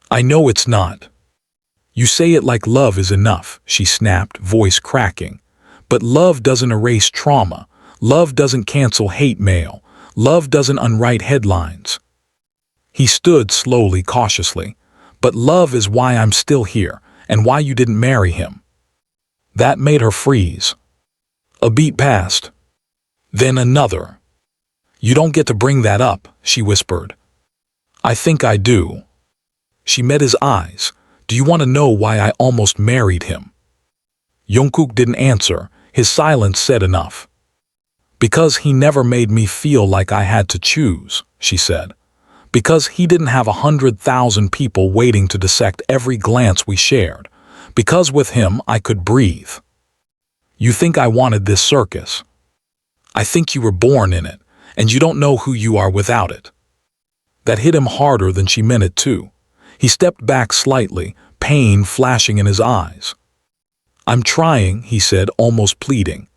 Speaker 1: "I know it's not." "You say it like love is enough," she snapped, voice cracking. "But love doesn't erase trauma. Love doesn't cancel hate mail. Love doesn't unwrite headlines." He stood slowly, cautiously. "But love is why I'm still here, and why you didn't marry him." That made her freeze. A beat passed. Then another. "You don't get to bring that up," she whispered. "I think I do." She met his eyes. "Do you want to know why I almost married him?" Jungkook didn't answer. His silence said enough. "Because he never made me feel like I had to choose," she said. "Because he didn't have 100,000 people waiting to dissect every glance we shared. Because with him I could breathe." "You think I wanted this circus?" "I think you were born in it, and you don't know who you are without it." That hit him harder than she meant it to. He stepped back slightly, pain flashing in his eyes. "I'm trying," he said, almost pleading.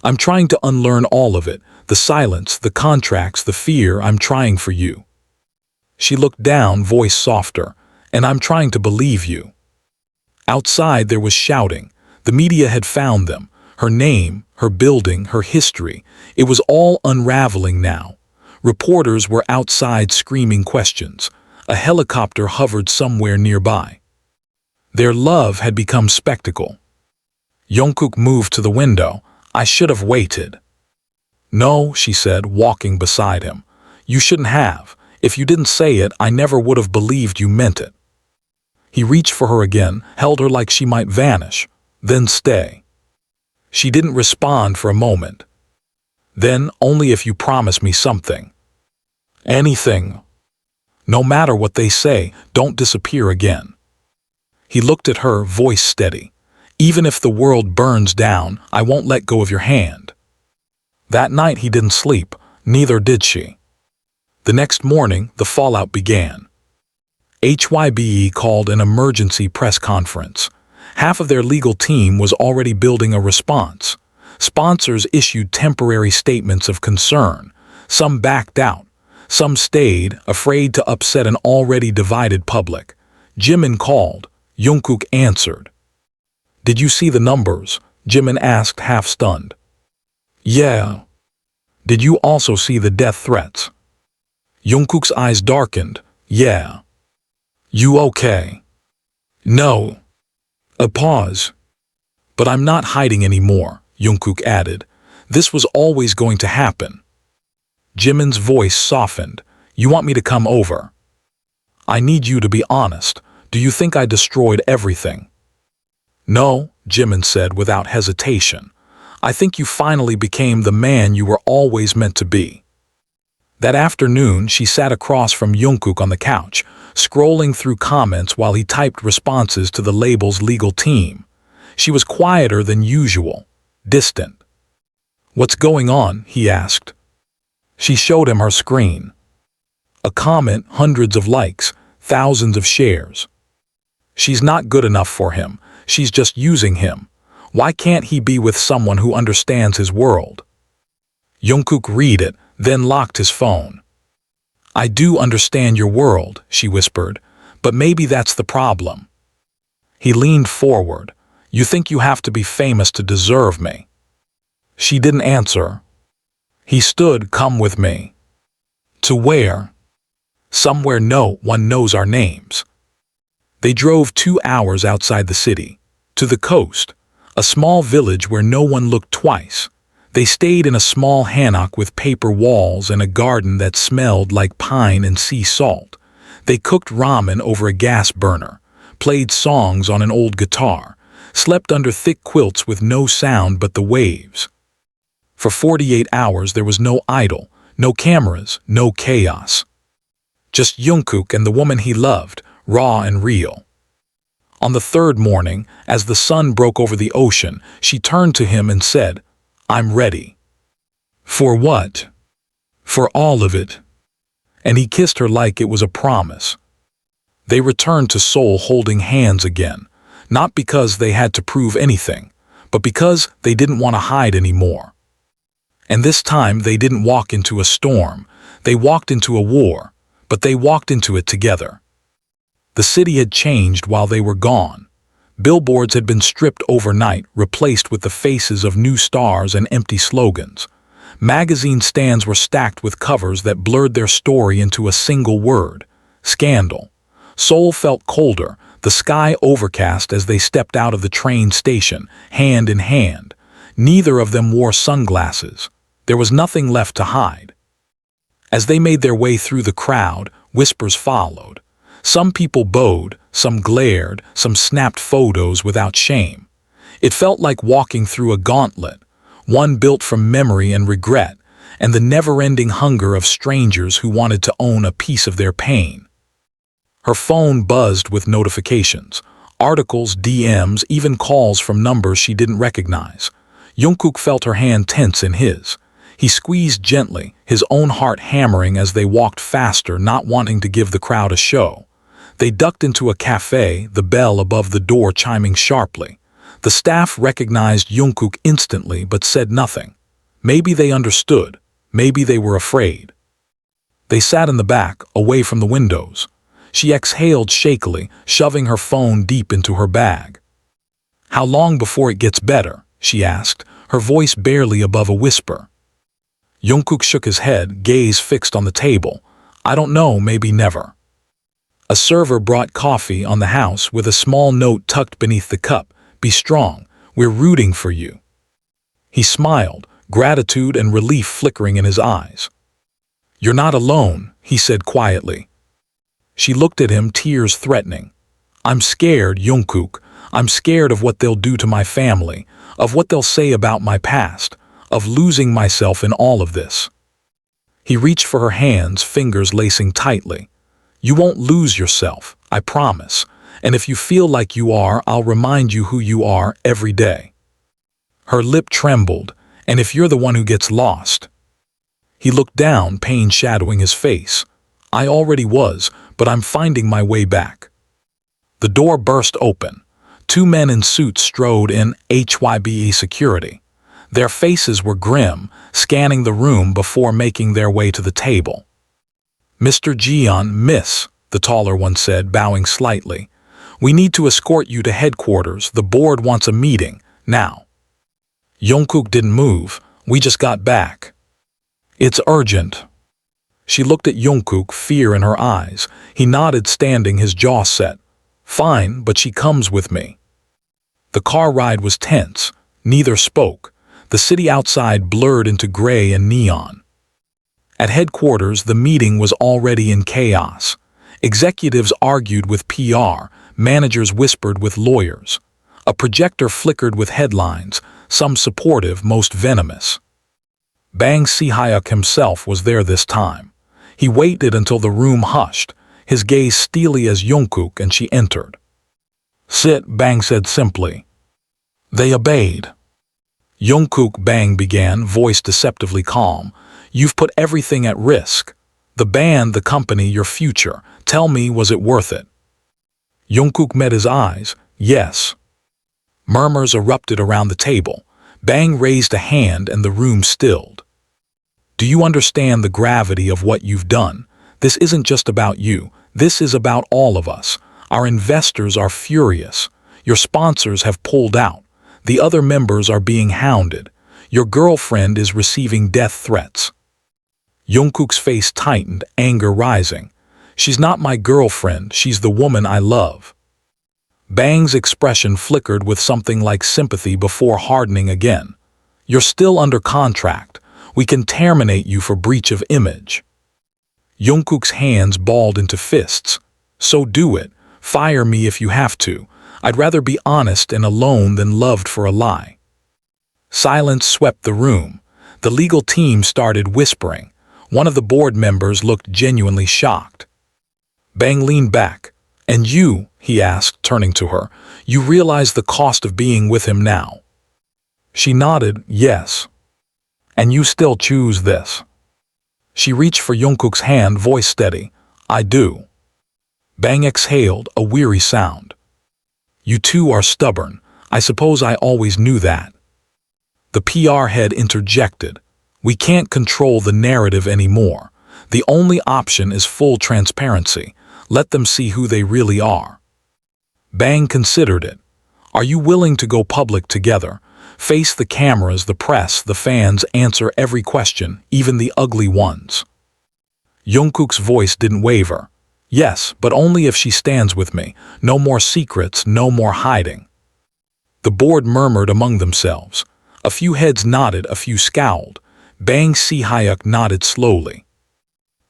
Speaker 1: "I'm trying to unlearn all of it, the silence, the contracts, the fear. I'm trying for you." She looked down, voice softer. "And I'm trying to believe you." Outside there was shouting. The media had found them. Her name, her building, her history. It was all unraveling now. Reporters were outside screaming questions. A helicopter hovered somewhere nearby. Their love had become spectacle. Jungkook moved to the window. "I should have waited." "No," she said, walking beside him. "You shouldn't have. If you didn't say it, I never would have believed you meant it." He reached for her again, held her like she might vanish, then stay. She didn't respond for a moment. "Then only if you promise me something." "Anything. No matter what they say, don't disappear again." He looked at her, voice steady. "Even if the world burns down, I won't let go of your hand." That night he didn't sleep, neither did she. The next morning, the fallout began. HYBE called an emergency press conference. Half of their legal team was already building a response. Sponsors issued temporary statements of concern. Some backed out. Some stayed, afraid to upset an already divided public. JIMIN called. Jungkook answered. "Did you see the numbers?" JIMIN asked, half stunned. "Yeah." "Did you also see the death threats?" Jungkook's eyes darkened. "Yeah." "You okay?" "No." A pause. "But I'm not hiding anymore," Jungkook added. "This was always going to happen." Jimin's voice softened. "You want me to come over?" "I need you to be honest. Do you think I destroyed everything?" "No," Jimin said without hesitation. I think you finally became the man you were always meant to be. That afternoon, she sat across from Jungkook on the couch, scrolling through comments while he typed responses to the label's legal team. She was quieter than usual, distant. "What's going on?" he asked. She showed him her screen. A comment, hundreds of likes, thousands of shares. She's not good enough for him. She's just using him. Why can't he be with someone who understands his world? Jungkook read it, then locked his phone. "I do understand your world," she whispered, "but maybe that's the problem." He leaned forward. "You think you have to be famous to deserve me?" She didn't answer. He stood. "Come with me." "To where?" "Somewhere no one knows our names." They drove 2 hours outside the city, to the coast, a small village where no one looked twice. They stayed in a small hanok with paper walls and a garden that smelled like pine and sea salt. They cooked ramen over a gas burner, played songs on an old guitar, slept under thick quilts with no sound but the waves. For 48 hours there was no idol, no cameras, no chaos. Just Jungkook and the woman he loved, raw and real. On the third morning, as the sun broke over the ocean, she turned to him and said, "I'm ready." "For what?" "For all of it." And he kissed her like it was a promise. They returned to Seoul holding hands again, not because they had to prove anything, but because they didn't want to hide anymore. And this time they didn't walk into a storm, they walked into a war, but they walked into it together. The city had changed while they were gone. Billboards had been stripped overnight, replaced with the faces of new stars and empty slogans. Magazine stands were stacked with covers that blurred their story into a single word: scandal. Seoul felt colder, the sky overcast as they stepped out of the train station, hand in hand. Neither of them wore sunglasses. There was nothing left to hide. As they made their way through the crowd, whispers followed. Some people bowed, some glared, some snapped photos without shame. It felt like walking through a gauntlet, one built from memory and regret, and the never-ending hunger of strangers who wanted to own a piece of their pain. Her phone buzzed with notifications, articles, DMs, even calls from numbers she didn't recognize. Jungkook felt her hand tense in his. He squeezed gently, his own heart hammering as they walked faster, not wanting to give the crowd a show. They ducked into a cafe, the bell above the door chiming sharply. The staff recognized Jungkook instantly but said nothing. Maybe they understood, maybe they were afraid. They sat in the back, away from the windows. She exhaled shakily, shoving her phone deep into her bag. "How long before it gets better?" she asked, her voice barely above a whisper. Jungkook shook his head, gaze fixed on the table. "I don't know, maybe never." A server brought coffee on the house with a small note tucked beneath the cup. "Be strong, we're rooting for you." He smiled, gratitude and relief flickering in his eyes. "You're not alone," he said quietly. She looked at him, tears threatening. "I'm scared, Jungkook. I'm scared of what they'll do to my family, of what they'll say about my past, of losing myself in all of this." He reached for her hands, fingers lacing tightly. "You won't lose yourself, I promise. And if you feel like you are, I'll remind you who you are every day." Her lip trembled. "And if you're the one who gets lost?" He looked down, pain shadowing his face. "I already was, but I'm finding my way back." The door burst open. 2 men in suits strode in, HYBE security. Their faces were grim, scanning the room before making their way to the table. "Mr. Jeon, miss," the taller one said, bowing slightly. "We need to escort you to headquarters. The board wants a meeting, now." Jungkook didn't move. "We just got back." "It's urgent." She looked at Jungkook, fear in her eyes. He nodded, standing, his jaw set. "Fine, but she comes with me." The car ride was tense. Neither spoke. The city outside blurred into gray and neon. At headquarters, the meeting was already in chaos. Executives argued with PR, managers whispered with lawyers. A projector flickered with headlines, some supportive, most venomous. Bang Si-hyuk himself was there this time. He waited until the room hushed, his gaze steely as Jungkook, and she entered. "Sit," Bang said simply. They obeyed. "Jungkook," Bang began, voice deceptively calm, "you've put everything at risk. The band, the company, your future. Tell me, was it worth it?" Jungkook met his eyes. "Yes." Murmurs erupted around the table. Bang raised a hand and the room stilled. "Do you understand the gravity of what you've done? This isn't just about you. This is about all of us. Our investors are furious. Your sponsors have pulled out. The other members are being hounded. Your girlfriend is receiving death threats." Jungkook's face tightened, anger rising. "She's not my girlfriend, she's the woman I love." Bang's expression flickered with something like sympathy before hardening again. "You're still under contract. We can terminate you for breach of image." Jungkook's hands balled into fists. "So do it. Fire me if you have to. I'd rather be honest and alone than loved for a lie." Silence swept the room. The legal team started whispering. One of the board members looked genuinely shocked. Bang leaned back. "And you," he asked, turning to her, "you realize the cost of being with him now?" She nodded, "Yes." "And you still choose this?" She reached for Jungkook's hand, voice steady. "I do." Bang exhaled, a weary sound. "You two are stubborn. I suppose I always knew that." The PR head interjected. "We can't control the narrative anymore. The only option is full transparency. Let them see who they really are." Bang considered it. "Are you willing to go public together? Face the cameras, the press, the fans, answer every question, even the ugly ones?" Jungkook's voice didn't waver. "Yes, but only if she stands with me. No more secrets, no more hiding." The board murmured among themselves. A few heads nodded, a few scowled. Bang Si-hyuk nodded slowly.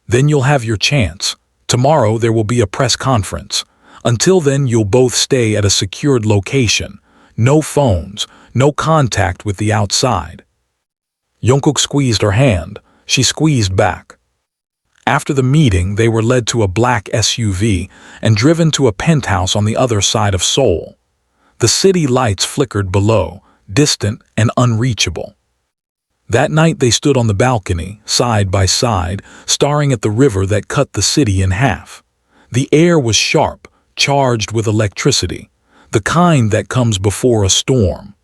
Speaker 1: "Then you'll have your chance. Tomorrow there will be a press conference. Until then you'll both stay at a secured location. No phones, no contact with the outside." Jungkook squeezed her hand. She squeezed back. After the meeting, they were led to a black SUV and driven to a penthouse on the other side of Seoul. The city lights flickered below, distant and unreachable. That night they stood on the balcony, side by side, staring at the river that cut the city in half. The air was sharp, charged with electricity, the kind that comes before a storm.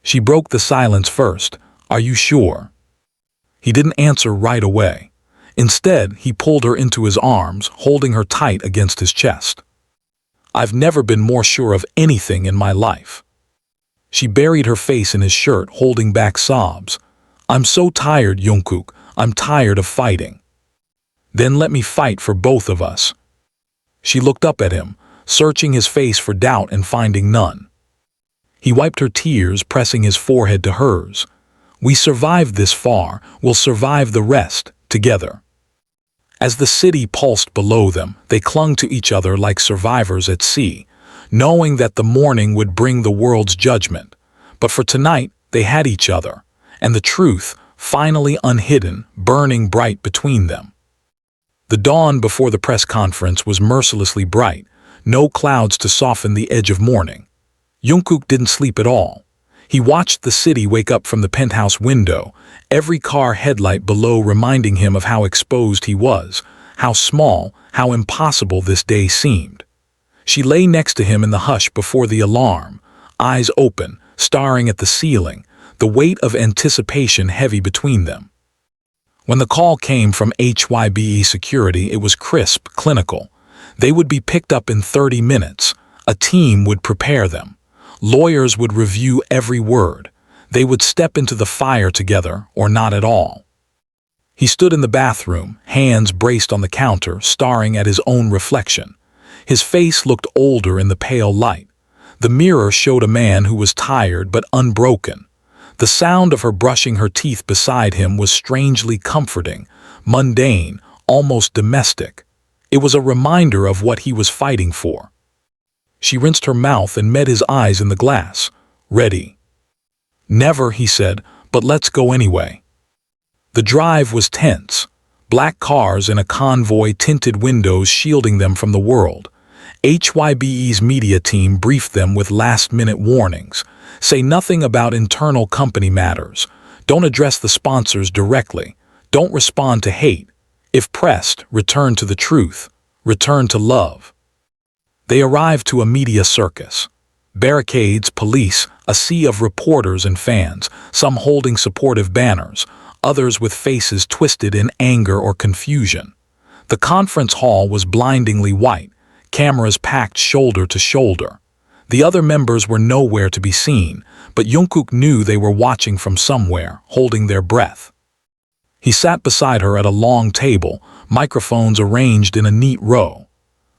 Speaker 1: She broke the silence first. "Are you sure?" He didn't answer right away. Instead, he pulled her into his arms, holding her tight against his chest. "I've never been more sure of anything in my life." She buried her face in his shirt, holding back sobs. "I'm so tired, Jungkook. I'm tired of fighting." "Then let me fight for both of us." She looked up at him, searching his face for doubt and finding none. He wiped her tears, pressing his forehead to hers. "We survived this far, we'll survive the rest, together." As the city pulsed below them, they clung to each other like survivors at sea, knowing that the morning would bring the world's judgment. But for tonight, they had each other, and the truth, finally unhidden, burning bright between them. The dawn before the press conference was mercilessly bright, no clouds to soften the edge of morning. Jungkook didn't sleep at all. He watched the city wake up from the penthouse window, every car headlight below reminding him of how exposed he was, how small, how impossible this day seemed. She lay next to him in the hush before the alarm, eyes open, staring at the ceiling, the weight of anticipation heavy between them. When the call came from HYBE security, it was crisp, clinical. They would be picked up in 30 minutes. A team would prepare them. Lawyers would review every word. They would step into the fire together, or not at all. He stood in the bathroom, hands braced on the counter, staring at his own reflection. His face looked older in the pale light. The mirror showed a man who was tired but unbroken. The sound of her brushing her teeth beside him was strangely comforting, mundane, almost domestic. It was a reminder of what he was fighting for. She rinsed her mouth and met his eyes in the glass. Ready. Never, he said, but let's go anyway. The drive was tense. Black cars in a convoy, tinted windows shielding them from the world. HYBE's media team briefed them with last-minute warnings. Say nothing about internal company matters. Don't address the sponsors directly. Don't respond to hate. If pressed, return to the truth. Return to love. They arrived to a media circus. Barricades, police, a sea of reporters and fans, some holding supportive banners, others with faces twisted in anger or confusion. The conference hall was blindingly white, cameras packed shoulder to shoulder. The other members were nowhere to be seen, but Jungkook knew they were watching from somewhere, holding their breath. He sat beside her at a long table, microphones arranged in a neat row.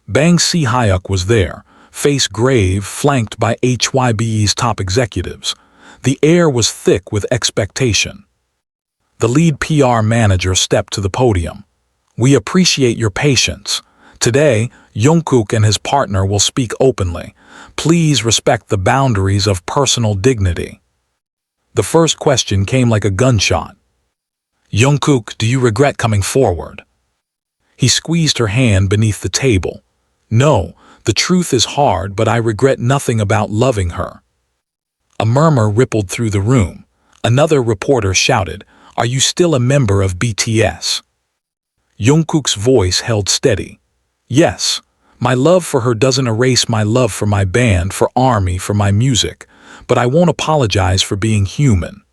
Speaker 1: Bang Si-hyuk was there, face grave, flanked by HYBE's top executives. The air was thick with expectation. The lead PR manager stepped to the podium. We appreciate your patience. Today, Jungkook and his partner will speak openly. Please respect the boundaries of personal dignity. The first question came like a gunshot. Jungkook, do you regret coming forward? He squeezed her hand beneath the table. No, the truth is hard, but I regret nothing about loving her. A murmur rippled through the room. Another reporter shouted, Are you still a member of BTS? Jungkook's voice held steady. Yes, my love for her doesn't erase my love for my band, for ARMY, for my music, but I won't apologize for being human.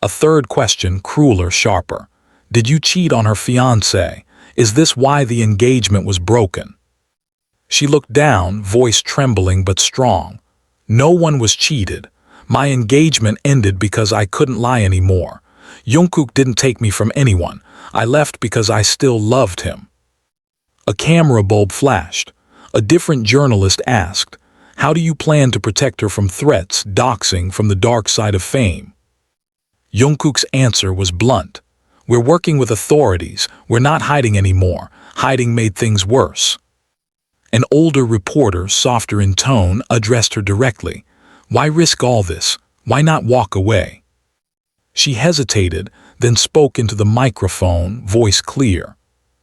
Speaker 1: A third question, crueler, sharper. Did you cheat on her fiancé? Is this why the engagement was broken? She looked down, voice trembling but strong. No one was cheated. My engagement ended because I couldn't lie anymore. Jungkook didn't take me from anyone. I left because I still loved him. A camera bulb flashed. A different journalist asked, How do you plan to protect her from threats, doxing, from the dark side of fame? Jungkook's answer was blunt. We're working with authorities. We're not hiding anymore. Hiding made things worse. An older reporter, softer in tone, addressed her directly. Why risk all this? Why not walk away? She hesitated, then spoke into the microphone, voice clear.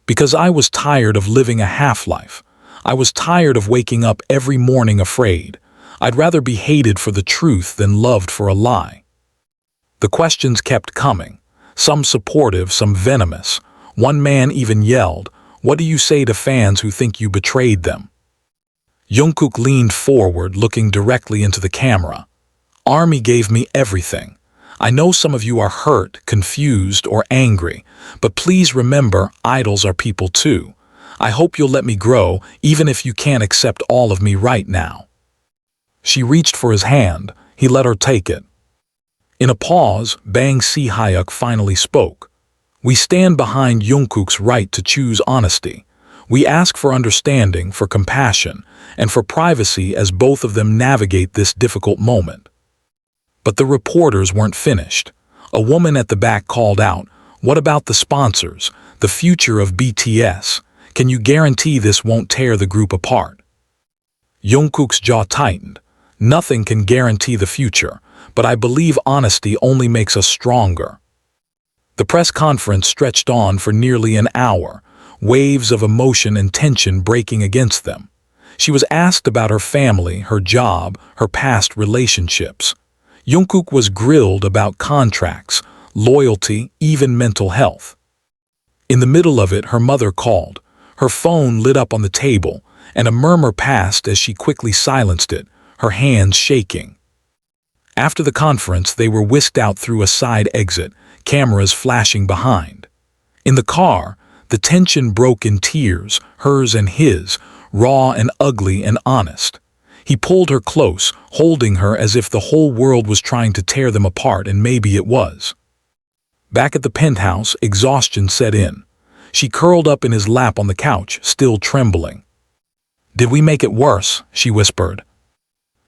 Speaker 1: Because I was tired of living a half-life. I was tired of waking up every morning afraid. I'd rather be hated for the truth than loved for a lie. The questions kept coming, some supportive, some venomous. One man even yelled, What do you say to fans who think you betrayed them? Jungkook leaned forward, looking directly into the camera. ARMY gave me everything. I know some of you are hurt, confused, or angry, but please remember, idols are people too. I hope you'll let me grow, even if you can't accept all of me right now. She reached for his hand. He let her take it. In a pause, Bang Si-hyuk finally spoke. We stand behind Jungkook's right to choose honesty. We ask for understanding, for compassion, and for privacy as both of them navigate this difficult moment. But the reporters weren't finished. A woman at the back called out, What about the sponsors, the future of BTS? Can you guarantee this won't tear the group apart? Jungkook's jaw tightened. Nothing can guarantee the future, but I believe honesty only makes us stronger. The press conference stretched on for nearly an hour, waves of emotion and tension breaking against them. She was asked about her family, her job, her past relationships. Jungkook was grilled about contracts, loyalty, even mental health. In the middle of it, her mother called. Her phone lit up on the table, and a murmur passed as she quickly silenced it, her hands shaking. After the conference, they were whisked out through a side exit, cameras flashing behind. In the car, the tension broke in tears, hers and his, raw and ugly and honest. He pulled her close, holding her as if the whole world was trying to tear them apart, and maybe it was. Back at the penthouse, exhaustion set in. She curled up in his lap on the couch, still trembling. Did we make it worse? She whispered.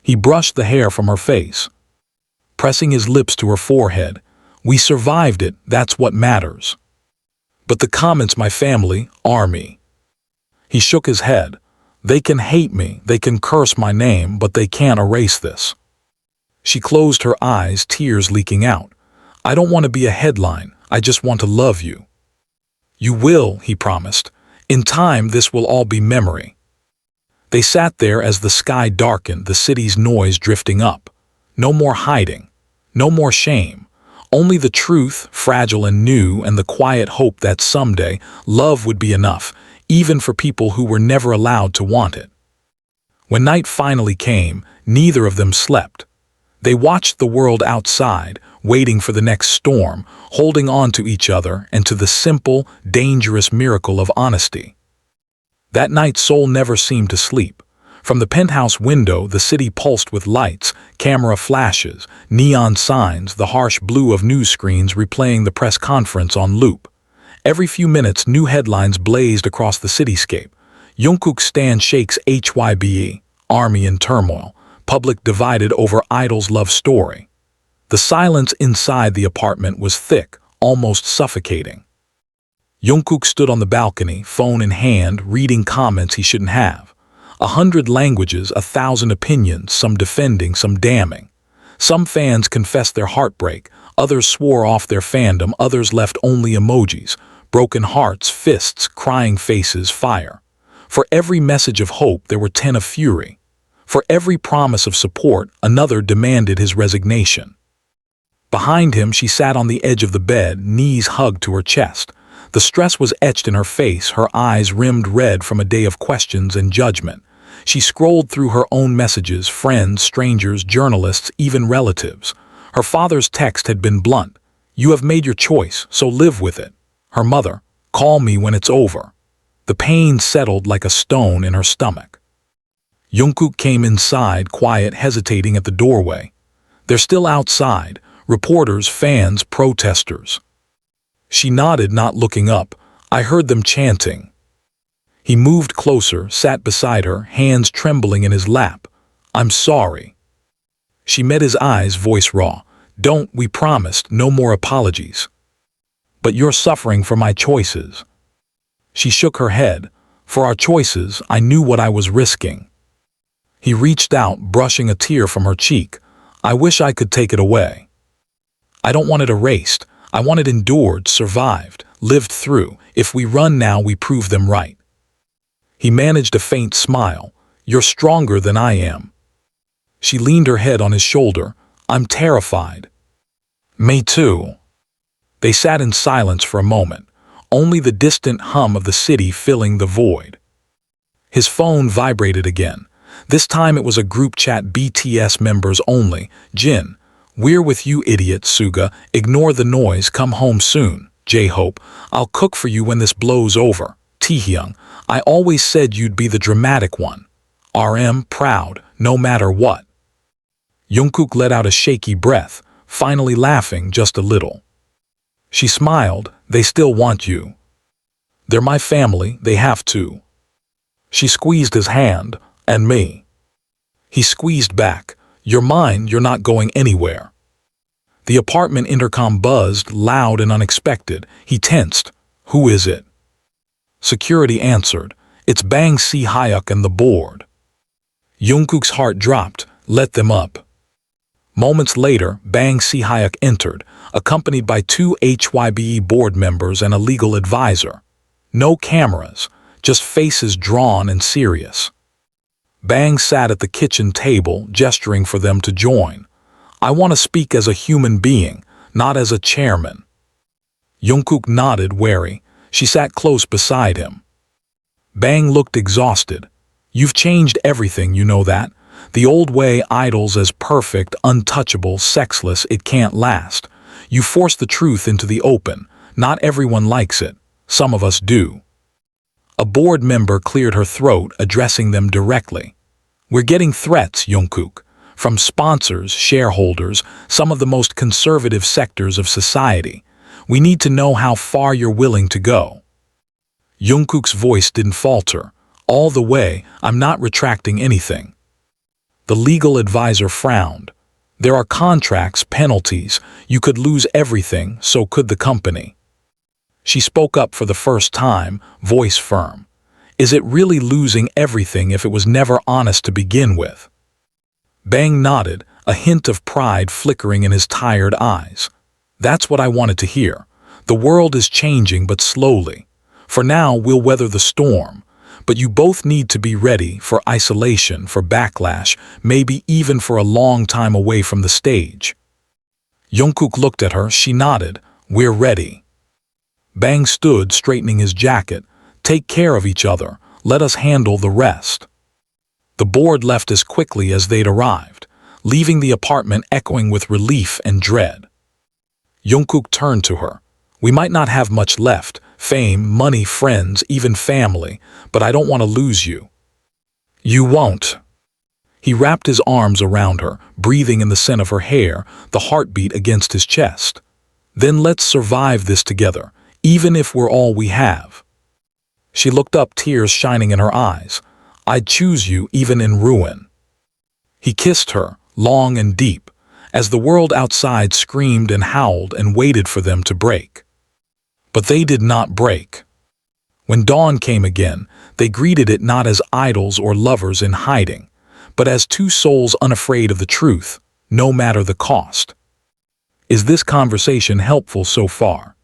Speaker 1: He brushed the hair from her face, pressing his lips to her forehead. We survived it, that's what matters. But the comments, my family, ARMY. He shook his head. They can hate me, they can curse my name, but they can't erase this. She closed her eyes, tears leaking out. I don't want to be a headline, I just want to love you. You will, he promised. In time, this will all be memory. They sat there as the sky darkened, the city's noise drifting up. No more hiding, no more shame. Only the truth, fragile and new, and the quiet hope that someday love would be enough, even for people who were never allowed to want it. When night finally came, neither of them slept. They watched the world outside, waiting for the next storm, holding on to each other and to the simple, dangerous miracle of honesty. That night Seoul never seemed to sleep. From the penthouse window, the city pulsed with lights, camera flashes, neon signs, the harsh blue of news screens replaying the press conference on loop. Every few minutes, new headlines blazed across the cityscape. Jungkook's stan shakes HYBE, army in turmoil, public divided over idol's love story. The silence inside the apartment was thick, almost suffocating. Jungkook stood on the balcony, phone in hand, reading comments he shouldn't have. 100 languages, 1,000 opinions, some defending, some damning. Some fans confessed their heartbreak, others swore off their fandom, others left only emojis, broken hearts, fists, crying faces, fire. For every message of hope, there were 10 of fury. For every promise of support, another demanded his resignation. Behind him, she sat on the edge of the bed, knees hugged to her chest. The stress was etched in her face, her eyes rimmed red from a day of questions and judgment. She scrolled through her own messages, friends, strangers, journalists, even relatives. Her father's text had been blunt. You have made your choice, so live with it. Her mother, call me when it's over. The pain settled like a stone in her stomach. Jungkook came inside, quiet, hesitating at the doorway. They're still outside, reporters, fans, protesters. She nodded, not looking up. I heard them chanting. He moved closer, sat beside her, hands trembling in his lap. I'm sorry. She met his eyes, voice raw. Don't, we promised, no more apologies. But you're suffering for my choices. She shook her head. For our choices, I knew what I was risking. He reached out, brushing a tear from her cheek. I wish I could take it away. I don't want it erased. I want it endured, survived, lived through. If we run now, we prove them right. He managed a faint smile. You're stronger than I am. She leaned her head on his shoulder. I'm terrified. Me too. They sat in silence for a moment, only the distant hum of the city filling the void. His phone vibrated again. This time it was a group chat, BTS members only. Jin, we're with you, idiot. Suga, ignore the noise, come home soon. J-Hope, I'll cook for you when this blows over. Taehyung, I always said you'd be the dramatic one. RM, proud, no matter what. Jungkook let out a shaky breath, finally laughing just a little. She smiled. They still want you. They're my family, they have to. She squeezed his hand. And me. He squeezed back. You're mine, you're not going anywhere. The apartment intercom buzzed, loud and unexpected. He tensed. Who is it? Security answered. It's Bang Si-hyuk and the board. Jungkook's heart dropped. Let them up. Moments later, Bang Si-hyuk entered, accompanied by 2 HYBE board members and a legal advisor. No cameras, just faces drawn and serious. Bang sat at the kitchen table, gesturing for them to join. I want to speak as a human being, not as a chairman. Jungkook nodded, wary. She sat close beside him. Bang looked exhausted. You've changed everything, you know that. The old way, idols as perfect, untouchable, sexless, it can't last. You force the truth into the open. Not everyone likes it. Some of us do. A board member cleared her throat, addressing them directly. We're getting threats, Jungkook, from sponsors, shareholders, some of the most conservative sectors of society. We need to know how far you're willing to go. Jungkook's voice didn't falter. All the way, I'm not retracting anything. The legal advisor frowned. There are contracts, penalties. You could lose everything, so could the company. She spoke up for the first time, voice firm. Is it really losing everything if it was never honest to begin with? Bang nodded, a hint of pride flickering in his tired eyes. That's what I wanted to hear. The world is changing, but slowly. For now, we'll weather the storm. But you both need to be ready for isolation, for backlash, maybe even for a long time away from the stage. Jungkook looked at her, she nodded. We're ready. Bang stood, straightening his jacket. Take care of each other. Let us handle the rest. The board left as quickly as they'd arrived, leaving the apartment echoing with relief and dread. Jungkook turned to her. We might not have much left, fame, money, friends, even family, but I don't want to lose you. You won't. He wrapped his arms around her, breathing in the scent of her hair, the heartbeat against his chest. Then let's survive this together, even if we're all we have. She looked up, tears shining in her eyes. I'd choose you even in ruin. He kissed her, long and deep, as the world outside screamed and howled and waited for them to break. But they did not break. When dawn came again, they greeted it not as idols or lovers in hiding, but as two souls unafraid of the truth, no matter the cost. Is this conversation helpful so far?